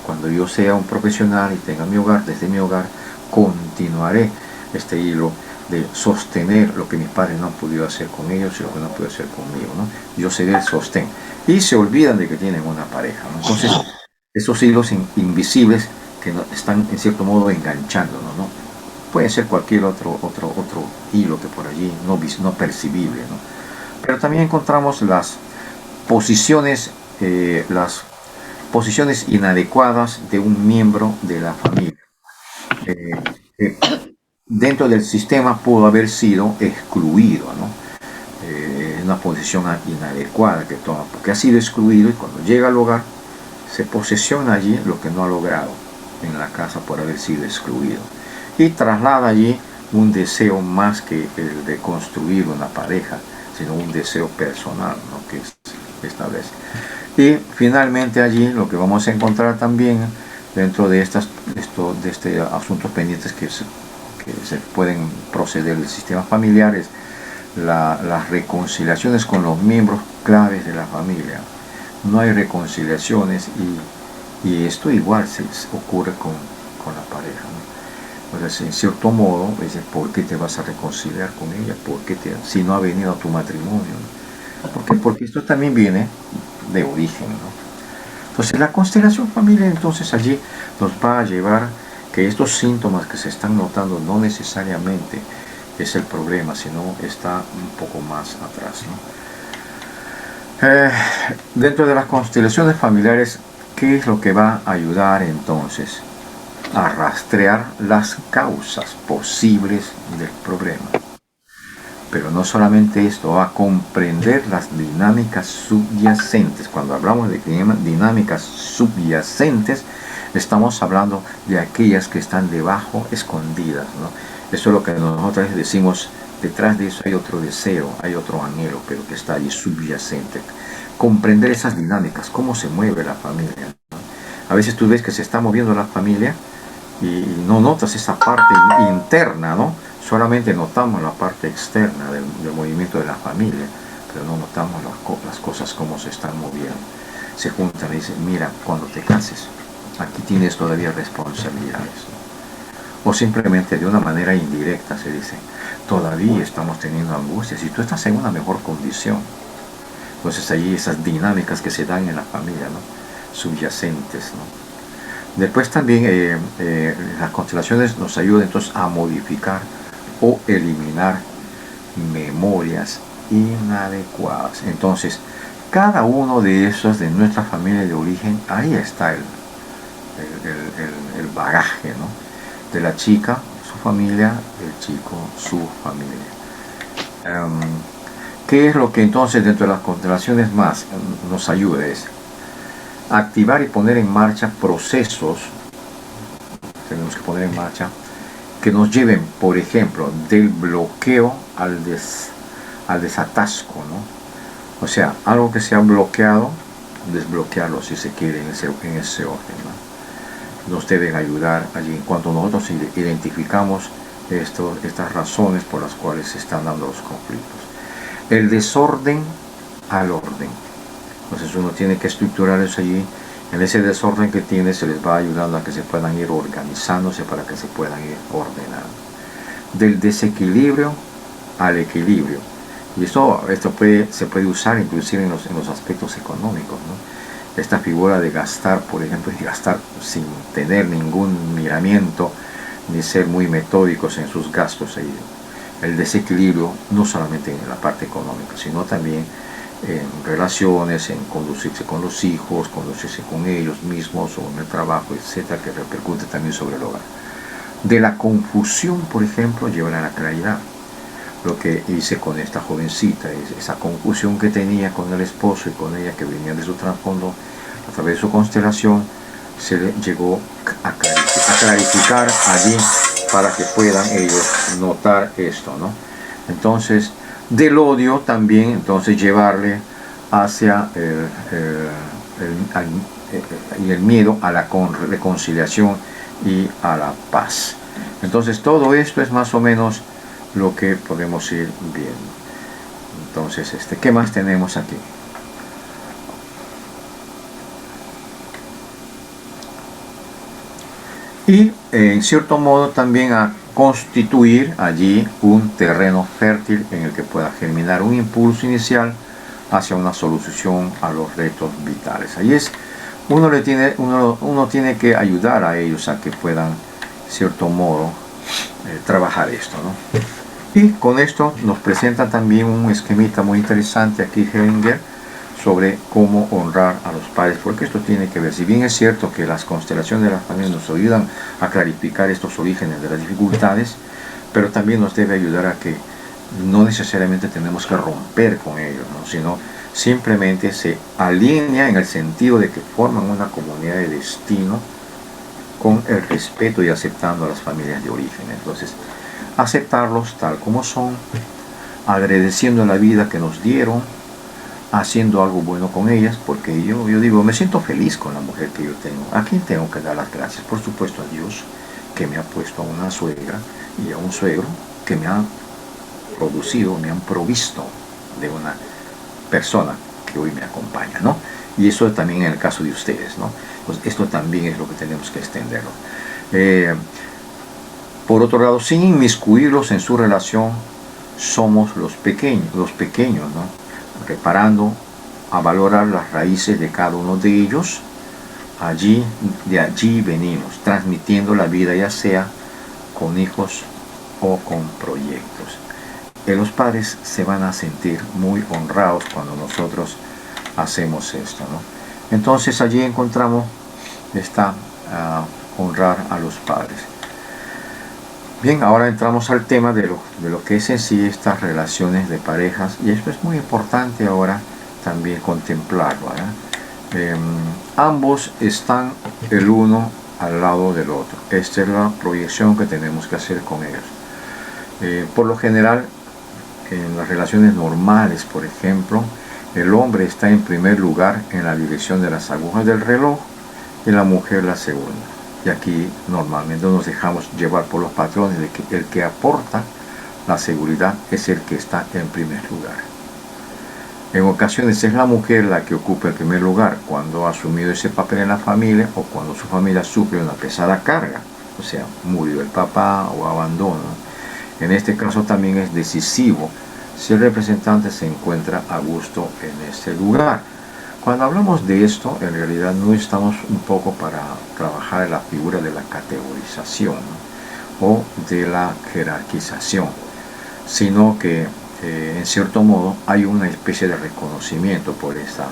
cuando yo sea un profesional y tenga mi hogar, desde mi hogar, continuaré este hilo de sostener lo que mis padres no han podido hacer con ellos y lo que no han podido hacer conmigo, ¿no? Yo seré el sostén. Y se olvidan de que tienen una pareja, ¿no? Entonces, esos hilos invisibles que están en cierto modo enganchándonos, ¿no? Puede ser cualquier otro hilo que por allí no percibible, ¿no? Pero también encontramos las posiciones inadecuadas de un miembro de la familia. que dentro del sistema pudo haber sido excluido, ¿no? Una posición inadecuada que toma, porque ha sido excluido y cuando llega al hogar se posesiona allí lo que no ha logrado en la casa por haber sido excluido y traslada allí un deseo más que el de construir una pareja, sino un deseo personal, ¿no? Que establece. Y finalmente allí lo que vamos a encontrar también dentro de este asuntos pendientes que se pueden proceder del sistema familiar es las reconciliaciones con los miembros claves de la familia. No hay reconciliaciones y esto igual se ocurre con la pareja, ¿no? Entonces, en cierto modo, ¿por qué te vas a reconciliar con ella? Si no ha venido a tu matrimonio, ¿no? ¿Por qué? Porque esto también viene de origen, ¿no? Entonces, la constelación familiar entonces allí nos va a llevar que estos síntomas que se están notando no necesariamente es el problema, sino está un poco más atrás, ¿no? Dentro de las constelaciones familiares, ¿qué es lo que va a ayudar entonces a rastrear las causas posibles del problema? Pero no solamente esto, a comprender las dinámicas subyacentes. Cuando hablamos de dinámicas subyacentes, estamos hablando de aquellas que están debajo, escondidas, ¿no? Eso es lo que nosotros decimos, detrás de eso hay otro deseo, hay otro anhelo, pero que está allí subyacente. Comprender esas dinámicas, cómo se mueve la familia, ¿no? A veces tú ves que se está moviendo la familia y no notas esa parte interna, ¿no? Solamente notamos la parte externa del movimiento de la familia, pero no notamos las cosas como se están moviendo. Se juntan y dicen, mira, cuando te cases, aquí tienes todavía responsabilidades. O simplemente de una manera indirecta se dice, todavía estamos teniendo angustias y tú estás en una mejor condición. Entonces allí esas dinámicas que se dan en la familia, ¿no? Subyacentes, ¿no? Después también las constelaciones nos ayudan entonces a modificar o eliminar memorias inadecuadas. Entonces, cada uno de esos de nuestra familia de origen, ahí está el bagaje, ¿no? De la chica, su familia, del chico, su familia. ¿Qué es lo que entonces dentro de las constelaciones más nos ayuda? Es activar y poner en marcha procesos, tenemos que poner en marcha, que nos lleven, por ejemplo, del bloqueo al desatasco, ¿no? O sea, algo que se ha bloqueado, desbloquearlo si se quiere en ese orden, ¿no? Nos deben ayudar allí en cuanto nosotros identificamos estas razones por las cuales se están dando los conflictos. El desorden al orden. Entonces uno tiene que estructurar eso allí. En ese desorden que tiene se les va ayudando a que se puedan ir organizándose para que se puedan ir ordenando. Del desequilibrio al equilibrio. Y esto se puede usar inclusive en los aspectos económicos, ¿no? Esta figura de gastar, por ejemplo, y gastar sin tener ningún miramiento ni ser muy metódicos en sus gastos. El desequilibrio no solamente en la parte económica, sino también en relaciones, en conducirse con los hijos, conducirse con ellos mismos o en el trabajo, etcétera, que repercute también sobre el hogar. De la confusión, por ejemplo, llevar a la claridad. Lo que hice con esta jovencita, esa confusión que tenía con el esposo y con ella, que venía de su trasfondo, a través de su constelación, se le llegó a clarificar allí para que puedan ellos notar esto, ¿no? Entonces, del odio también, entonces llevarle hacia el miedo a la reconciliación y a la paz. Entonces, todo esto es más o menos lo que podemos ir viendo. Entonces, ¿qué más tenemos aquí? Y en cierto modo también a constituir allí un terreno fértil en el que pueda germinar un impulso inicial hacia una solución a los retos vitales. Ahí es, uno tiene que ayudar a ellos a que puedan, en cierto modo, trabajar esto, ¿no? Y con esto nos presenta también un esquemita muy interesante aquí Hellinger sobre cómo honrar a los padres, porque esto tiene que ver, si bien es cierto que las constelaciones de las familias nos ayudan a clarificar estos orígenes de las dificultades, pero también nos debe ayudar a que no necesariamente tenemos que romper con ellos, ¿no? Sino simplemente se alinea en el sentido de que forman una comunidad de destino con el respeto y aceptando a las familias de origen. Entonces, aceptarlos tal como son, agradeciendo la vida que nos dieron, haciendo algo bueno con ellas, porque yo digo, me siento feliz con la mujer que yo tengo. ¿A quién tengo que dar las gracias? Por supuesto a Dios, que me ha puesto a una suegra y a un suegro que me han producido, me han provisto de una persona que hoy me acompaña, ¿no? Y eso también en el caso de ustedes, ¿no? Pues esto también es lo que tenemos que extenderlo. Por otro lado, sin inmiscuirlos en su relación, somos los pequeños, ¿no? Reparando a valorar las raíces de cada uno de ellos. De allí venimos, transmitiendo la vida, ya sea con hijos o con proyectos. Los padres se van a sentir muy honrados cuando nosotros hacemos esto, ¿no? Entonces allí encontramos honrar a los padres. Bien, ahora entramos al tema de lo que es en sí estas relaciones de parejas, y esto es muy importante ahora también contemplarlo, ¿verdad? Ambos están el uno al lado del otro. Esta es la proyección que tenemos que hacer con ellos. Por lo general, en las relaciones normales, por ejemplo, el hombre está en primer lugar en la dirección de las agujas del reloj y la mujer la segunda. Y aquí normalmente nos dejamos llevar por los patrones de que el que aporta la seguridad es el que está en primer lugar. En ocasiones es la mujer la que ocupa el primer lugar cuando ha asumido ese papel en la familia o cuando su familia sufre una pesada carga, o sea, murió el papá o abandono. En este caso también es decisivo si el representante se encuentra a gusto en ese lugar. Cuando hablamos de esto, en realidad no estamos un poco para trabajar en la figura de la categorización, ¿no? O de la jerarquización, sino que en cierto modo hay una especie de reconocimiento por esta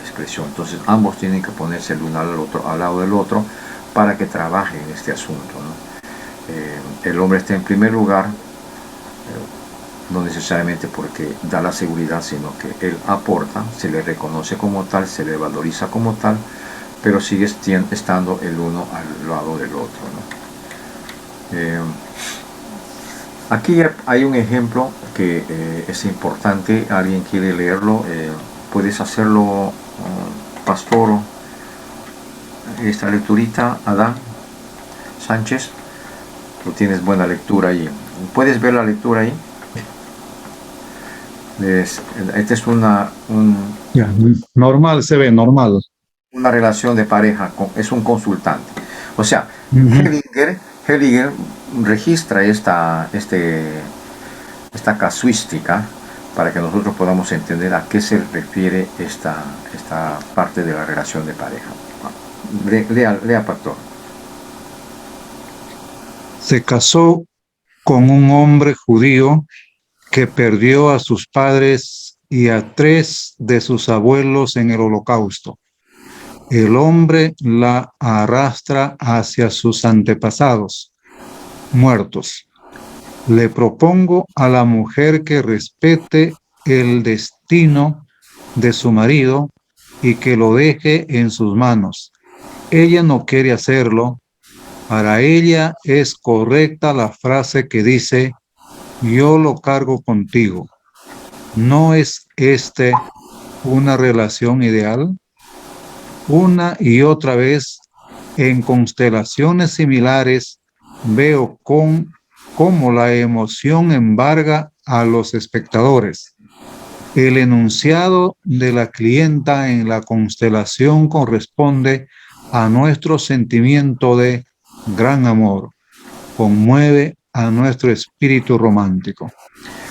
expresión. Entonces ambos tienen que ponerse el uno al lado del otro para que trabajen en este asunto, ¿no? El hombre está en primer lugar, no necesariamente porque da la seguridad, sino que él aporta, se le reconoce como tal, se le valoriza como tal, pero sigue estando el uno al lado del otro, ¿no? Aquí hay un ejemplo que es importante, alguien quiere leerlo, puedes hacerlo, pastor, esta lecturita, Adán Sánchez, tú tienes buena lectura ahí, ¿puedes ver la lectura ahí? Esta es normal, se ve normal. Una relación de pareja, es un consultante. O sea, Hellinger registra esta casuística para que nosotros podamos entender a qué se refiere esta parte de la relación de pareja. Lea, pastor. Se casó con un hombre judío que perdió a sus padres y a 3 de sus abuelos en el Holocausto. El hombre la arrastra hacia sus antepasados, muertos. Le propongo a la mujer que respete el destino de su marido y que lo deje en sus manos. Ella no quiere hacerlo. Para ella es correcta la frase que dice: yo lo cargo contigo. ¿No es una relación ideal? Una y otra vez, en constelaciones similares, veo cómo la emoción embarga a los espectadores. El enunciado de la clienta en la constelación corresponde a nuestro sentimiento de gran amor. Conmueve a nuestro espíritu romántico.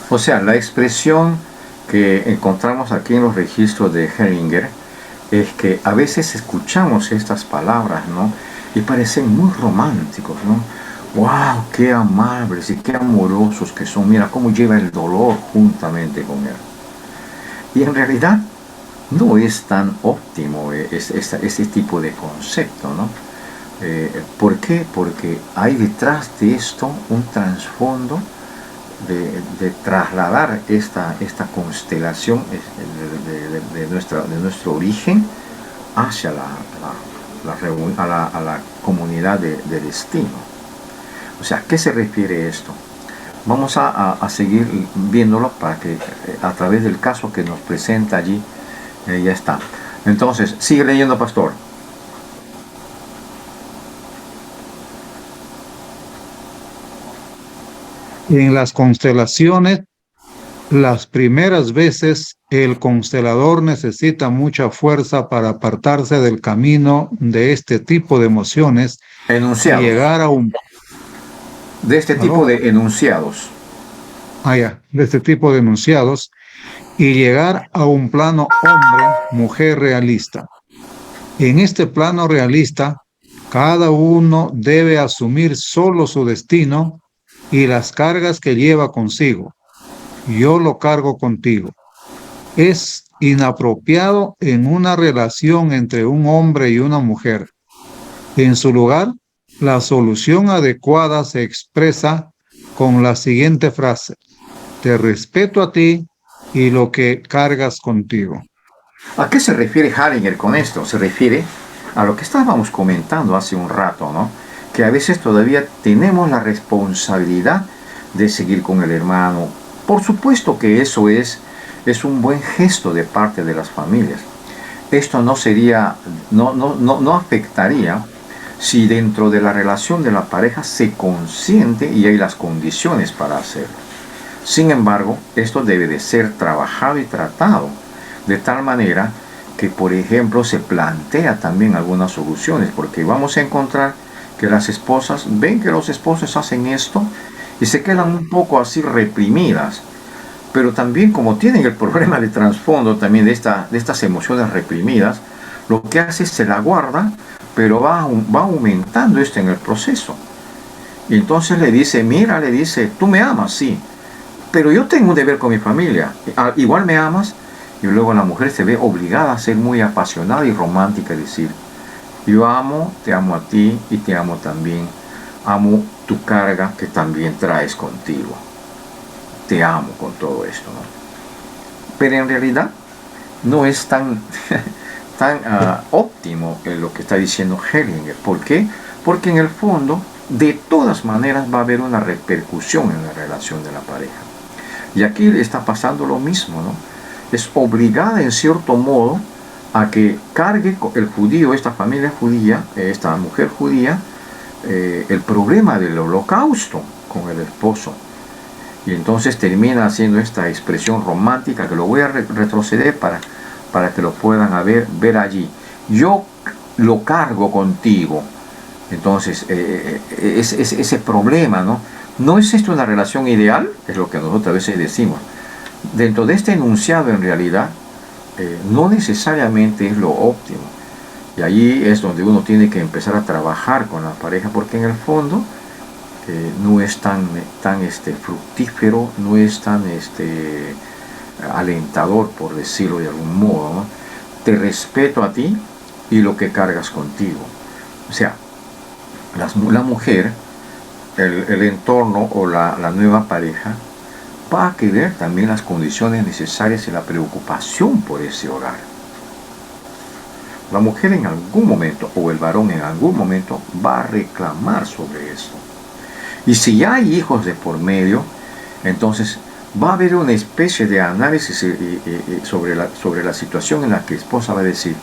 O sea, la expresión que encontramos aquí en los registros de Hellinger es que a veces escuchamos estas palabras, ¿no? Y parecen muy románticos, ¿no? ¡Wow! ¡Qué amables y qué amorosos que son! Mira cómo lleva el dolor juntamente con él. Y en realidad no es tan óptimo ese tipo de concepto, ¿no? ¿Por qué? Porque hay detrás de esto un trasfondo de trasladar esta constelación de nuestro origen hacia a la comunidad de destino. O sea, ¿a qué se refiere esto? Vamos a seguir viéndolo para que a través del caso que nos presenta allí, ya está. Entonces, sigue leyendo, pastor. En las constelaciones, las primeras veces el constelador necesita mucha fuerza para apartarse del camino de este tipo de emociones y Enunciados. llegar a un... De este tipo ¿Aló? de enunciados. De este tipo de enunciados y llegar a un plano hombre-mujer realista. En este plano realista, cada uno debe asumir solo su destino y las cargas que lleva consigo. Yo lo cargo contigo. Es inapropiado en una relación entre un hombre y una mujer. En su lugar, la solución adecuada se expresa con la siguiente frase: te respeto a ti y lo que cargas contigo. ¿A qué se refiere Hallinger con esto? Se refiere a lo que estábamos comentando hace un rato, ¿no? Que a veces todavía tenemos la responsabilidad de seguir con el hermano. Por supuesto que eso es un buen gesto de parte de las familias. Esto no sería, no afectaría si dentro de la relación de la pareja se consiente y hay las condiciones para hacerlo. Sin embargo, esto debe de ser trabajado y tratado de tal manera que, por ejemplo, se plantea también algunas soluciones, porque vamos a encontrar que las esposas ven que los esposos hacen esto y se quedan un poco así reprimidas, pero también como tienen el problema de trasfondo también de estas emociones reprimidas, lo que hace es se la guarda, pero va aumentando esto en el proceso. Y entonces le dice, mira, le dice, tú me amas, sí, pero yo tengo un deber con mi familia, igual me amas. Y luego la mujer se ve obligada a ser muy apasionada y romántica, es decir, yo amo, te amo a ti y te amo también, amo tu carga que también traes contigo, te amo con todo esto, ¿no? Pero en realidad no es tan, óptimo lo que está diciendo Hellinger. ¿Por qué? Porque en el fondo, de todas maneras, va a haber una repercusión en la relación de la pareja. Y aquí está pasando lo mismo, ¿no? Es obligada en cierto modo a que cargue el judío, esta familia judía, esta mujer judía, el problema del holocausto con el esposo. Y entonces termina haciendo esta expresión romántica, que lo voy a retroceder para que lo puedan ver allí. Yo lo cargo contigo. Entonces, ese problema, ¿no? ¿No es esto una relación ideal? Es lo que nosotros a veces decimos. Dentro de este enunciado, en realidad, no necesariamente es lo óptimo. Y allí es donde uno tiene que empezar a trabajar con la pareja, porque en el fondo no es tan fructífero, no es tan alentador, por decirlo de algún modo, ¿no? Te respeto a ti y lo que cargas contigo. O sea, la mujer, el entorno o la nueva pareja va a querer también las condiciones necesarias y la preocupación por ese hogar. La mujer en algún momento, o el varón en algún momento, va a reclamar sobre esto. Y si ya hay hijos de por medio, entonces va a haber una especie de análisis sobre la situación en la que la esposa va a decir,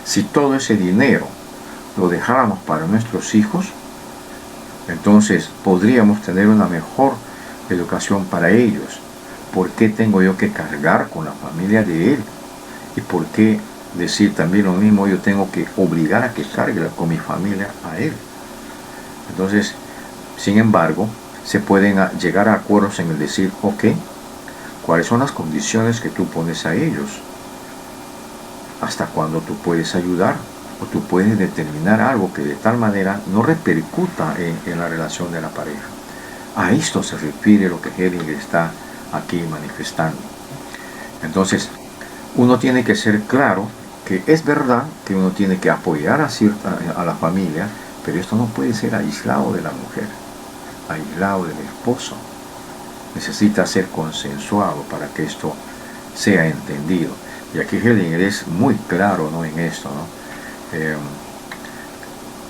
si todo ese dinero lo dejáramos para nuestros hijos, entonces podríamos tener una mejor educación para ellos. ¿Por qué tengo yo que cargar con la familia de él? ¿Y por qué decir también lo mismo? Yo tengo que obligar a que cargue con mi familia a él. Entonces, sin embargo, se pueden llegar a acuerdos en el decir, ok, ¿cuáles son las condiciones que tú pones a ellos? ¿Hasta cuándo tú puedes ayudar? O tú puedes determinar algo que de tal manera no repercuta en la relación de la pareja. A esto se refiere lo que Hellinger está aquí manifestando. Entonces, uno tiene que ser claro que es verdad que uno tiene que apoyar a la familia, pero esto no puede ser aislado de la mujer, aislado del esposo. Necesita ser consensuado para que esto sea entendido. Y aquí Hellinger es muy claro, ¿no?, en esto, ¿no?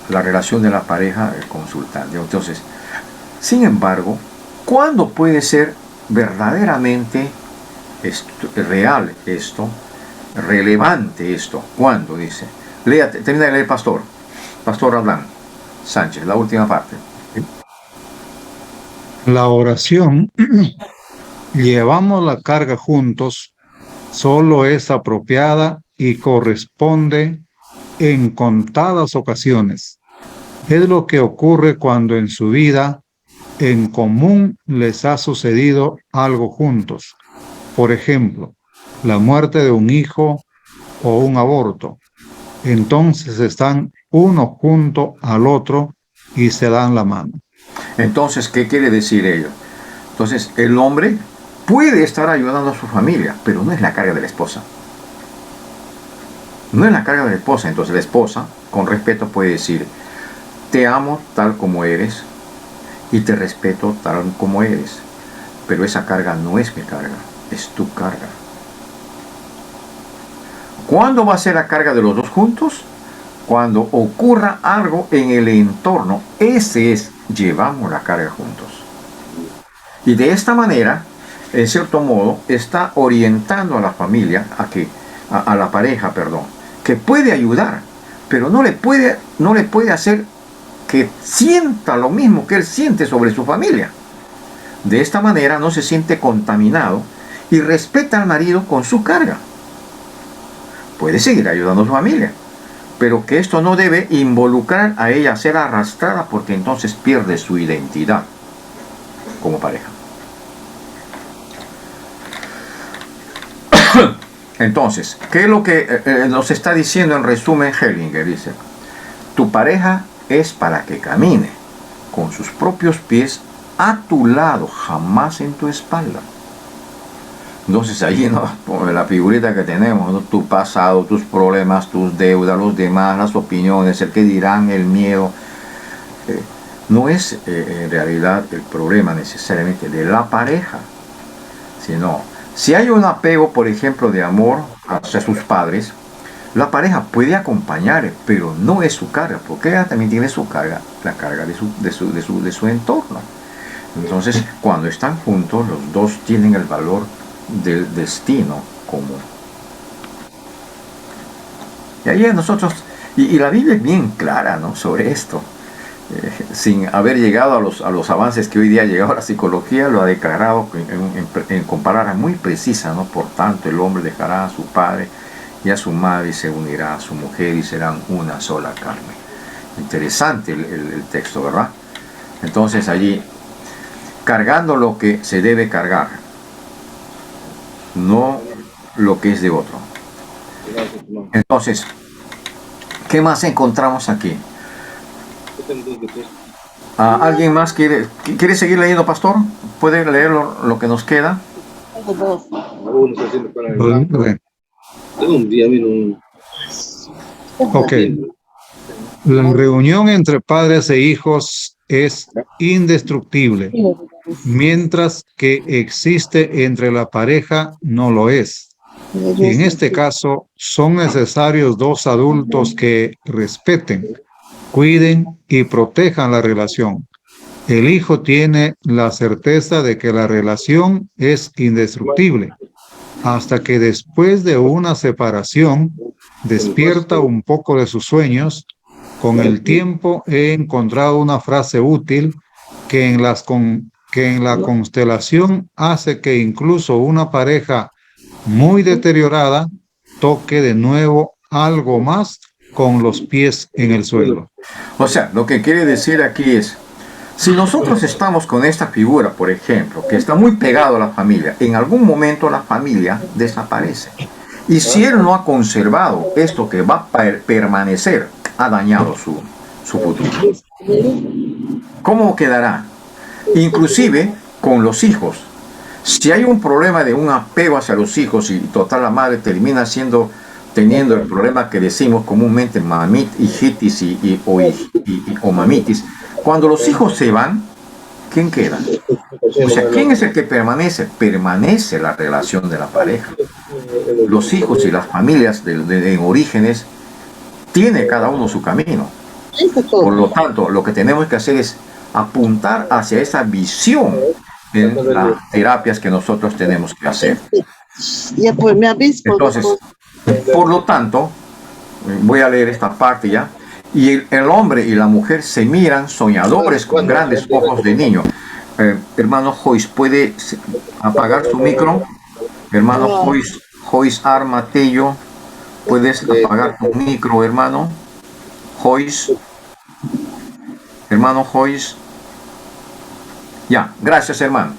La relación de la pareja consultante. Entonces, sin embargo, ¿cuándo puede ser verdaderamente real esto, relevante esto? ¿Cuándo? Dice. Lea, termina de leer, Pastor Abraham Sánchez, la última parte. La oración, llevamos la carga juntos, solo es apropiada y corresponde en contadas ocasiones. Es lo que ocurre cuando en su vida en común les ha sucedido algo juntos. Por ejemplo, la muerte de un hijo o un aborto. Entonces están uno junto al otro y se dan la mano. Entonces, ¿qué quiere decir ello? Entonces, el hombre puede estar ayudando a su familia, pero no es la carga de la esposa. No es la carga de la esposa. Entonces la esposa, con respeto, puede decir: te amo tal como eres y te respeto tal como eres, pero esa carga no es mi carga, es tu carga. ¿Cuándo va a ser la carga de los dos juntos? Cuando ocurra algo en el entorno. Ese es, llevamos la carga juntos. Y de esta manera, en cierto modo, está orientando a la familia, a la pareja, que puede ayudar, pero no le puede hacer que sienta lo mismo que él siente sobre su familia. De esta manera no se siente contaminado y respeta al marido con su carga. Puede seguir ayudando a su familia, pero que esto no debe involucrar a ella a ser arrastrada, porque entonces pierde su identidad como pareja. Entonces, ¿qué es lo que nos está diciendo en resumen Hellinger? Dice: tu pareja es para que camine con sus propios pies a tu lado, jamás en tu espalda. Entonces ahí, ¿no?, la figurita que tenemos, ¿no?, tu pasado, tus problemas, tus deudas, los demás, las opiniones, el que dirán, el miedo. No es en realidad el problema necesariamente de la pareja, sino si hay un apego, por ejemplo, de amor hacia sus padres, la pareja puede acompañar, pero no es su carga, porque ella también tiene su carga, la carga de su entorno. Entonces, cuando están juntos, los dos tienen el valor del destino común. Y ahí nosotros, y la Biblia es bien clara, ¿no?, sobre esto. Sin haber llegado a los avances que hoy día ha llegado a la psicología, lo ha declarado con palabras muy precisas, ¿no? Por tanto, el hombre dejará a su padre y a su madre y se unirá a su mujer y serán una sola carne. Interesante el texto, ¿verdad? Entonces allí, cargando lo que se debe cargar, no lo que es de otro. Entonces, ¿qué más encontramos aquí? ¿Alguien más quiere seguir leyendo, Pastor? ¿Puede leer lo que nos queda? Ok. La reunión entre padres e hijos es indestructible, mientras que existe entre la pareja no lo es. En este caso, son necesarios dos adultos que respeten, cuiden y protejan la relación. El hijo tiene la certeza de que la relación es indestructible, hasta que después de una separación despierta un poco de sus sueños. Con el tiempo he encontrado una frase útil que en la constelación hace que incluso una pareja muy deteriorada toque de nuevo algo más con los pies en el suelo. O sea, lo que quiere decir aquí es: si nosotros estamos con esta figura, por ejemplo, que está muy pegado a la familia, en algún momento la familia desaparece. Y si él no ha conservado esto que va a permanecer, ha dañado su futuro. ¿Cómo quedará? Inclusive con los hijos. Si hay un problema de un apego hacia los hijos y total la madre termina teniendo el problema que decimos comúnmente hijitis o mamitis, cuando los hijos se van, ¿quién queda? O sea, ¿quién es el que permanece? Permanece la relación de la pareja. Los hijos y las familias en orígenes tiene cada uno su camino. Por lo tanto, lo que tenemos que hacer es apuntar hacia esa visión en las terapias que nosotros tenemos que hacer. Ya pues, me aviso. Entonces, por lo tanto, voy a leer esta parte ya. Y el hombre y la mujer se miran soñadores con grandes ojos de niño. Hermano Joyce, ¿puede apagar su micro? Hermano Joyce Armatello, ¿puedes apagar tu micro, hermano? Joyce. Hermano Joyce. Ya, gracias, hermano.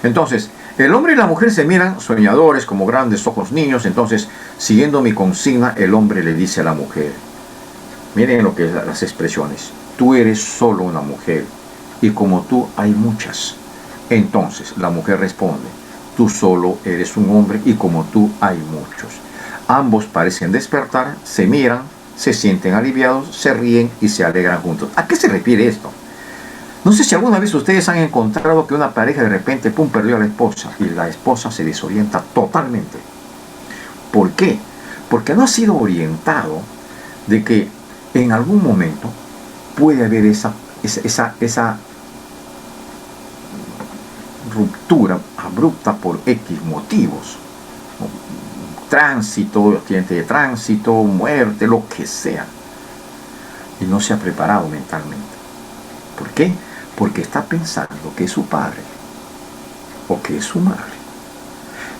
Entonces, el hombre y la mujer se miran soñadores como grandes ojos niños. Entonces, siguiendo mi consigna, el hombre le dice a la mujer, miren lo que es las expresiones, tú eres solo una mujer y como tú hay muchas. Entonces la mujer responde, tú solo eres un hombre y como tú hay muchos. Ambos parecen despertar, se miran, se sienten aliviados, se ríen y se alegran juntos. ¿A qué se refiere esto? No sé si alguna vez ustedes han encontrado que una pareja de repente, pum, perdió a la esposa y la esposa se desorienta totalmente. ¿Por qué? Porque no ha sido orientado de que en algún momento puede haber esa ruptura abrupta por X motivos. Tránsito, accidente de tránsito, muerte, lo que sea. Y no se ha preparado mentalmente. ¿Por qué? Porque está pensando que es su padre o que es su madre.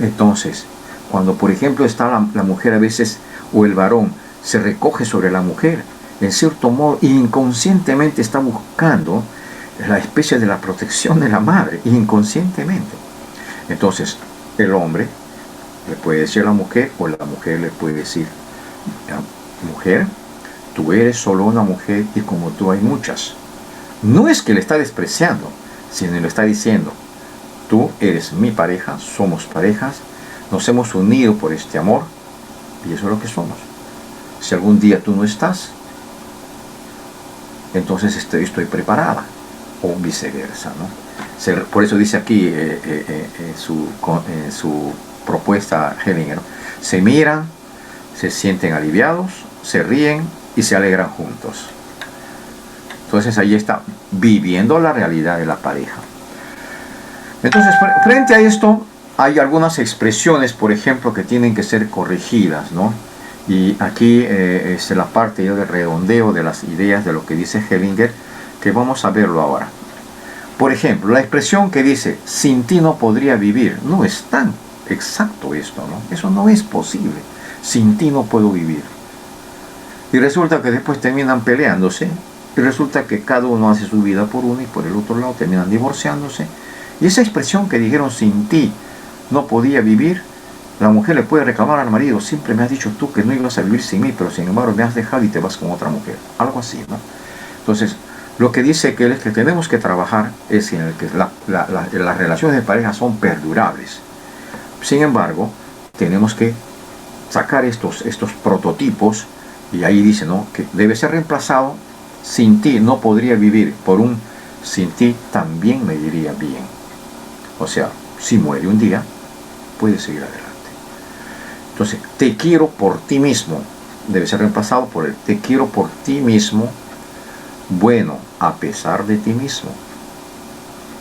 Entonces, cuando por ejemplo está la mujer a veces, o el varón, se recoge sobre la mujer, en cierto modo inconscientemente está buscando la especie de la protección de la madre, inconscientemente. Entonces, el hombre le puede decir a la mujer, o la mujer le puede decir, mujer, tú eres solo una mujer y como tú hay muchas. No es que le está despreciando, sino le está diciendo, tú eres mi pareja, somos parejas, nos hemos unido por este amor y eso es lo que somos. Si algún día tú no estás, entonces estoy preparada, o viceversa, ¿no? Por eso dice aquí en su propuesta Hellinger, se miran, se sienten aliviados, se ríen y se alegran juntos. Entonces ahí está, viviendo la realidad de la pareja. Entonces, frente a esto, hay algunas expresiones, por ejemplo, que tienen que ser corregidas, ¿no? Y aquí es la parte de redondeo de las ideas de lo que dice Hellinger, que vamos a verlo ahora. Por ejemplo, la expresión que dice, sin ti no podría vivir, no es tan exacto esto, ¿no? Eso no es posible. Sin ti no puedo vivir. Y resulta que después terminan peleándose, y resulta que cada uno hace su vida por uno y por el otro lado terminan divorciándose. Y esa expresión que dijeron, sin ti no podía vivir, la mujer le puede reclamar al marido, siempre me has dicho tú que no ibas a vivir sin mí, pero sin embargo me has dejado y te vas con otra mujer. Algo así, ¿no? Entonces, lo que dice que es que tenemos que trabajar es en el que las relaciones de pareja son perdurables. Sin embargo, tenemos que sacar estos prototipos, y ahí dice, ¿no?, que debe ser reemplazado, sin ti no podría vivir, por un sin ti también me iría bien. O sea, si muere un día, puede seguir adelante. Entonces, te quiero por ti mismo, debe ser reemplazado por el te quiero por ti mismo, bueno, a pesar de ti mismo.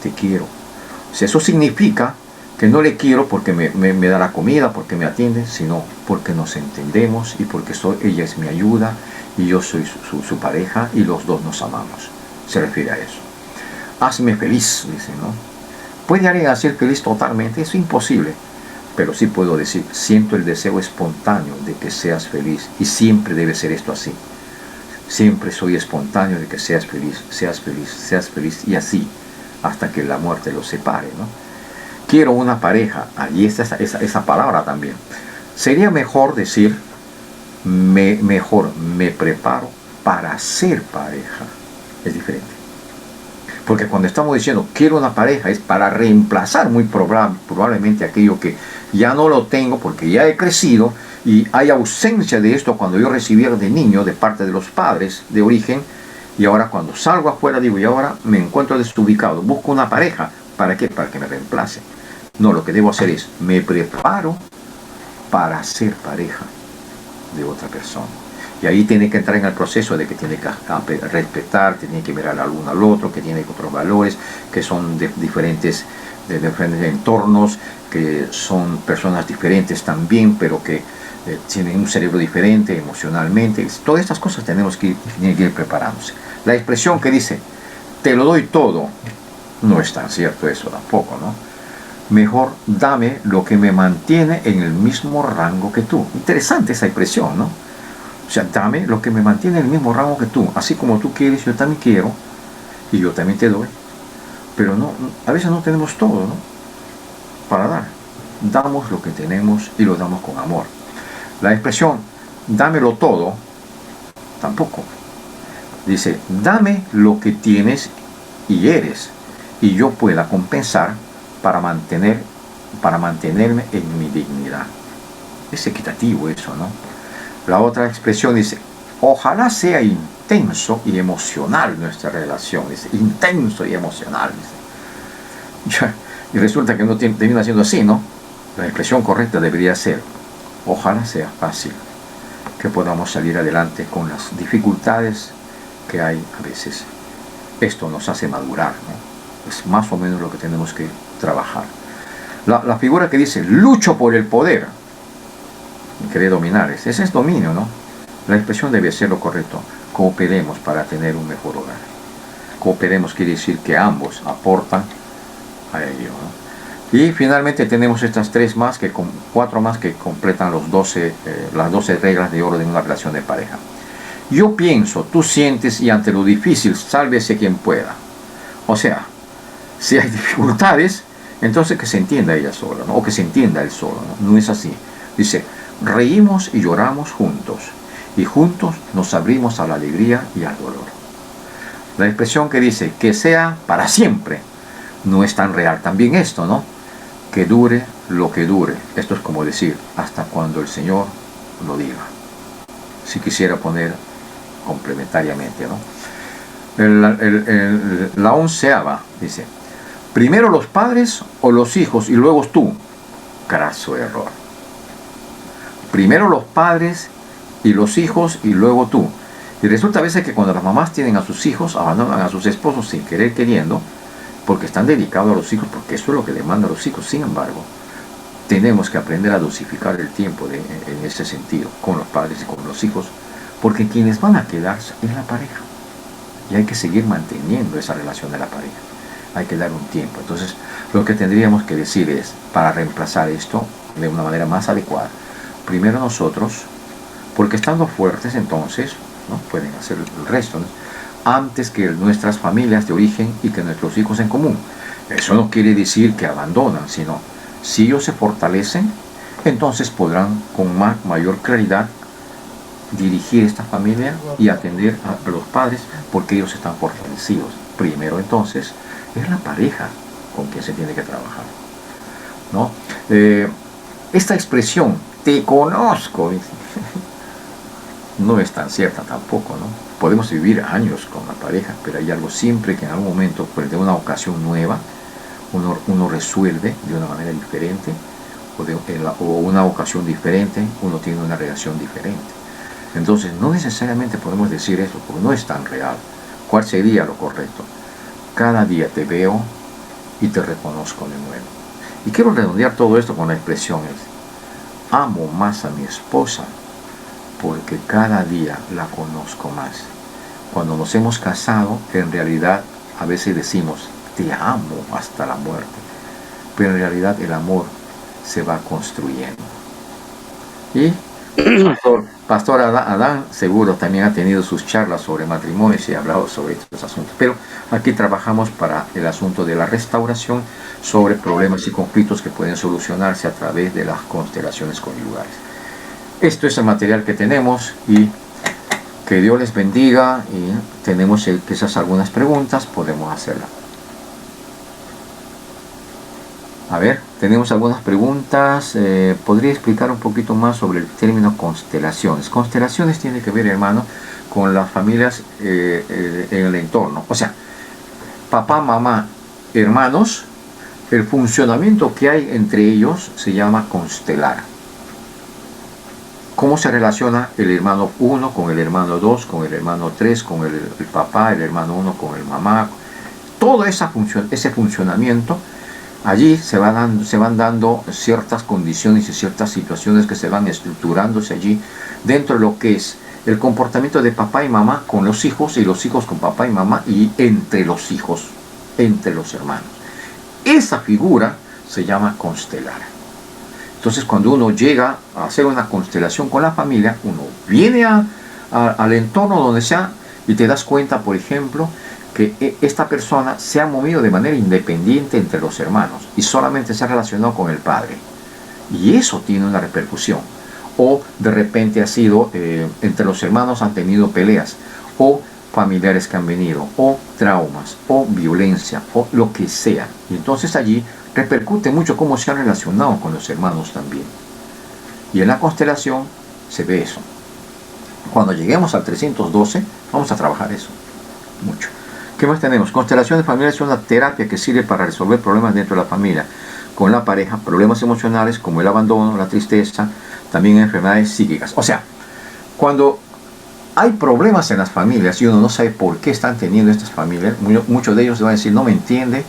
Te quiero. O sea, eso significa que no le quiero porque me da la comida, porque me atiende, sino porque nos entendemos y porque ella es mi ayuda y yo soy su pareja y los dos nos amamos. Se refiere a eso. Hazme feliz, dice, ¿no? ¿Puede alguien hacer feliz totalmente? Es imposible. Pero sí puedo decir, siento el deseo espontáneo de que seas feliz. Y siempre debe ser esto así. Siempre soy espontáneo de que seas feliz, seas feliz, seas feliz. Y así, hasta que la muerte los separe, ¿no? Quiero una pareja. Allí está esa palabra también. Sería mejor decir, mejor me preparo para ser pareja. Es diferente. Porque cuando estamos diciendo quiero una pareja es para reemplazar muy probablemente aquello que ya no lo tengo porque ya he crecido y hay ausencia de esto cuando yo recibí de niño de parte de los padres de origen, y ahora cuando salgo afuera digo, y ahora me encuentro desubicado, busco una pareja. ¿Para qué? Para que me reemplace. No, lo que debo hacer es me preparo para ser pareja de otra persona. Y ahí tiene que entrar en el proceso de que tiene que respetar, tiene que mirar al uno al otro, que tiene otros valores, que son de diferentes entornos, que son personas diferentes también, pero que tienen un cerebro diferente emocionalmente. Todas estas cosas tenemos que ir preparándose. La expresión que dice, te lo doy todo, no es tan cierto eso tampoco, ¿no? Mejor dame lo que me mantiene en el mismo rango que tú. Interesante esa expresión, ¿no? O sea, dame lo que me mantiene en el mismo rango que tú. Así como tú quieres, yo también quiero. Y yo también te doy. Pero no, a veces no tenemos todo, ¿no? Para dar. Damos lo que tenemos y lo damos con amor. La expresión, dámelo todo, tampoco. Dice, dame lo que tienes y eres. Y yo pueda compensar para mantenerme en mi dignidad. Es equitativo eso, ¿no? La otra expresión dice, ojalá sea intenso y emocional nuestra relación. Dice, intenso y emocional. Dice. Y resulta que uno termina siendo así, ¿no? La expresión correcta debería ser, ojalá sea fácil, que podamos salir adelante con las dificultades que hay a veces. Esto nos hace madurar, ¿no? Es más o menos lo que tenemos que trabajar. La figura que dice, lucho por el poder, querer dominar, ese es dominio, ¿no? La expresión debe ser lo correcto, cooperemos para tener un mejor hogar. Cooperemos quiere decir que ambos aportan a ello, ¿no? Y finalmente tenemos estas cuatro más que completan las 12 reglas de oro de una relación de pareja. Yo pienso, tú sientes y ante lo difícil, sálvese quien pueda. O sea, si hay dificultades, entonces que se entienda ella sola, ¿no? O que se entienda él solo, ¿no? No es así. Dice, reímos y lloramos juntos, y juntos nos abrimos a la alegría y al dolor. La expresión que dice, que sea para siempre, no es tan real. También esto, ¿no? Que dure lo que dure. Esto es como decir, hasta cuando el Señor lo diga. Si quisiera poner complementariamente, ¿no? La 11ª dice, primero los padres o los hijos y luego tú. Craso error. Primero los padres y los hijos y luego tú. Y resulta a veces que cuando las mamás tienen a sus hijos, abandonan a sus esposos sin querer queriendo, porque están dedicados a los hijos, porque eso es lo que demandan los hijos. Sin embargo, tenemos que aprender a dosificar el tiempo en ese sentido, con los padres y con los hijos, porque quienes van a quedarse es la pareja. Y hay que seguir manteniendo esa relación de la pareja. Hay que dar un tiempo. Entonces, lo que tendríamos que decir es, para reemplazar esto de una manera más adecuada, primero nosotros, porque estando fuertes entonces, ¿no? Pueden hacer el resto, ¿no? Antes que nuestras familias de origen y que nuestros hijos en común. Eso no quiere decir que abandonan, sino si ellos se fortalecen, entonces podrán con mayor claridad dirigir esta familia y atender a los padres porque ellos están fortalecidos. Primero entonces es la pareja con quien se tiene que trabajar, ¿no? Esta expresión, te conozco, no es tan cierta tampoco, ¿no? Podemos vivir años con la pareja, pero hay algo siempre que en algún momento, pues de una ocasión nueva, uno resuelve de una manera diferente, o una ocasión diferente, uno tiene una relación diferente. Entonces, no necesariamente podemos decir eso, porque no es tan real. ¿Cuál sería lo correcto? Cada día te veo y te reconozco de nuevo. Y quiero redondear todo esto con la expresión, amo más a mi esposa porque cada día la conozco más. Cuando nos hemos casado, en realidad a veces decimos, te amo hasta la muerte, pero en realidad el amor se va construyendo. Y Pastor Adán seguro también ha tenido sus charlas sobre matrimonios y ha hablado sobre estos asuntos, pero aquí trabajamos para el asunto de la restauración sobre problemas y conflictos que pueden solucionarse a través de las constelaciones conyugales. Esto es el material que tenemos y Que Dios les bendiga y tenemos quizás algunas preguntas, podemos hacerlas. A ver, tenemos algunas preguntas. ¿Podría explicar un poquito más sobre el término constelaciones? Constelaciones tiene que ver, hermano, con las familias en el entorno. O sea, papá, mamá, hermanos, el funcionamiento que hay entre ellos se llama constelar. ¿Cómo se relaciona el hermano 1 con el hermano 2, con el hermano 3, con el papá, el hermano 1 con el mamá? Todo ese funcionamiento, allí se van dando ciertas condiciones y ciertas situaciones que se van estructurándose allí dentro de lo que es el comportamiento de papá y mamá con los hijos y los hijos con papá y mamá y entre los hijos, entre los hermanos. Esa figura se llama constelar. Entonces, cuando uno llega a hacer una constelación con la familia, uno viene al entorno donde sea y te das cuenta, por ejemplo, que esta persona se ha movido de manera independiente entre los hermanos y solamente se ha relacionado con el padre. Y eso tiene una repercusión. O de repente ha sido, entre los hermanos han tenido peleas, o familiares que han venido, o traumas, o violencia, o lo que sea. Y entonces allí repercute mucho cómo se ha relacionado con los hermanos también. Y en la constelación se ve eso. Cuando lleguemos al 312, vamos a trabajar eso. Mucho. ¿Qué más tenemos? Constelación de familia es una terapia que sirve para resolver problemas dentro de la familia, con la pareja, problemas emocionales como el abandono, la tristeza, también enfermedades psíquicas. O sea, cuando hay problemas en las familias y uno no sabe por qué están teniendo estas familias, muchos de ellos van a decir, no me entiende,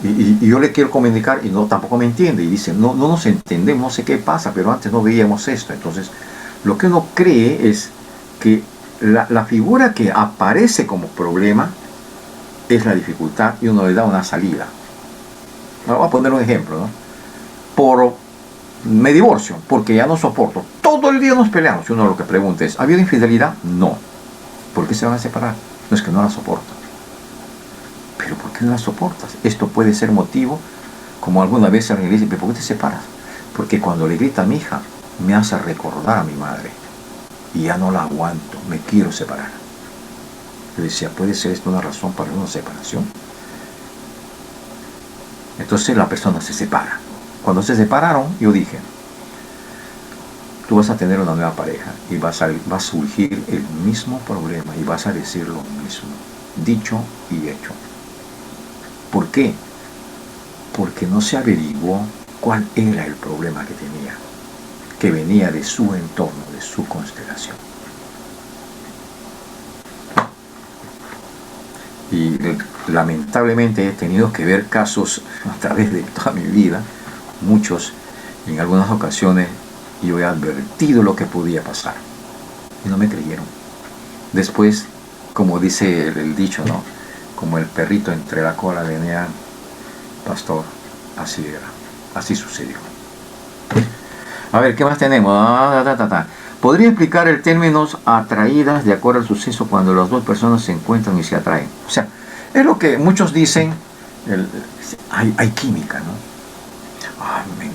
y yo le quiero comunicar y no tampoco me entiende, y dice, no nos entendemos, no sé qué pasa, pero antes no veíamos esto. Entonces, lo que uno cree es que la figura que aparece como problema es la dificultad y uno le da una salida. Voy a poner un ejemplo, ¿no? Me divorcio porque ya no soporto. Todo el día nos peleamos. Y uno lo que pregunta es, ¿ha habido infidelidad? No. ¿Por qué se van a separar? No, es que no la soporto. ¿Pero por qué no la soportas? Esto puede ser motivo, como alguna vez alguien le dice, ¿pero por qué te separas? Porque cuando le grita a mi hija, me hace recordar a mi madre. Y ya no la aguanto, me quiero separar. Yo decía, ¿puede ser esto una razón para una separación? Entonces la persona se separa. Cuando se separaron, yo dije, tú vas a tener una nueva pareja y va a surgir el mismo problema y vas a decir lo mismo, dicho y hecho. ¿Por qué? Porque no se averiguó cuál era el problema que tenía, que venía de su entorno, de su constelación. Y lamentablemente he tenido que ver casos a través de toda mi vida, muchos, en algunas ocasiones yo he advertido lo que podía pasar y no me creyeron. Después, como dice el dicho, ¿no? Como el perrito entre la cola venía, pastor, así era, así sucedió. A ver, ¿qué más tenemos? ¿Podría explicar el término atraídas de acuerdo al suceso cuando las dos personas se encuentran y se atraen? O sea, es lo que muchos dicen, hay química, ¿no?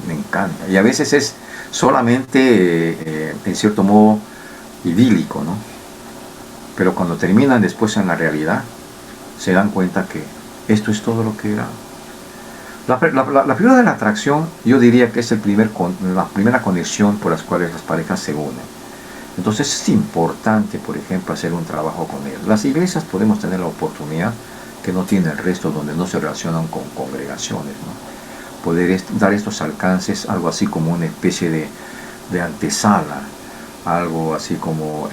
Me encanta. Y a veces es solamente, en cierto modo, idílico, ¿no? Pero cuando terminan después en la realidad, se dan cuenta que esto es todo lo que era. La figura de la atracción, yo diría que es la primera conexión por las cuales las parejas se unen. Entonces es importante, por ejemplo, hacer un trabajo con ellos. Las iglesias podemos tener la oportunidad que no tiene el resto, donde no se relacionan con congregaciones, ¿no? Poder dar estos alcances, algo así como una especie de antesala, algo así como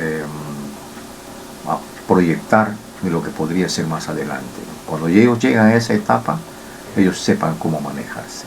a proyectar de lo que podría ser más adelante, ¿no? Cuando ellos llegan a esa etapa, ellos sepan cómo manejarse.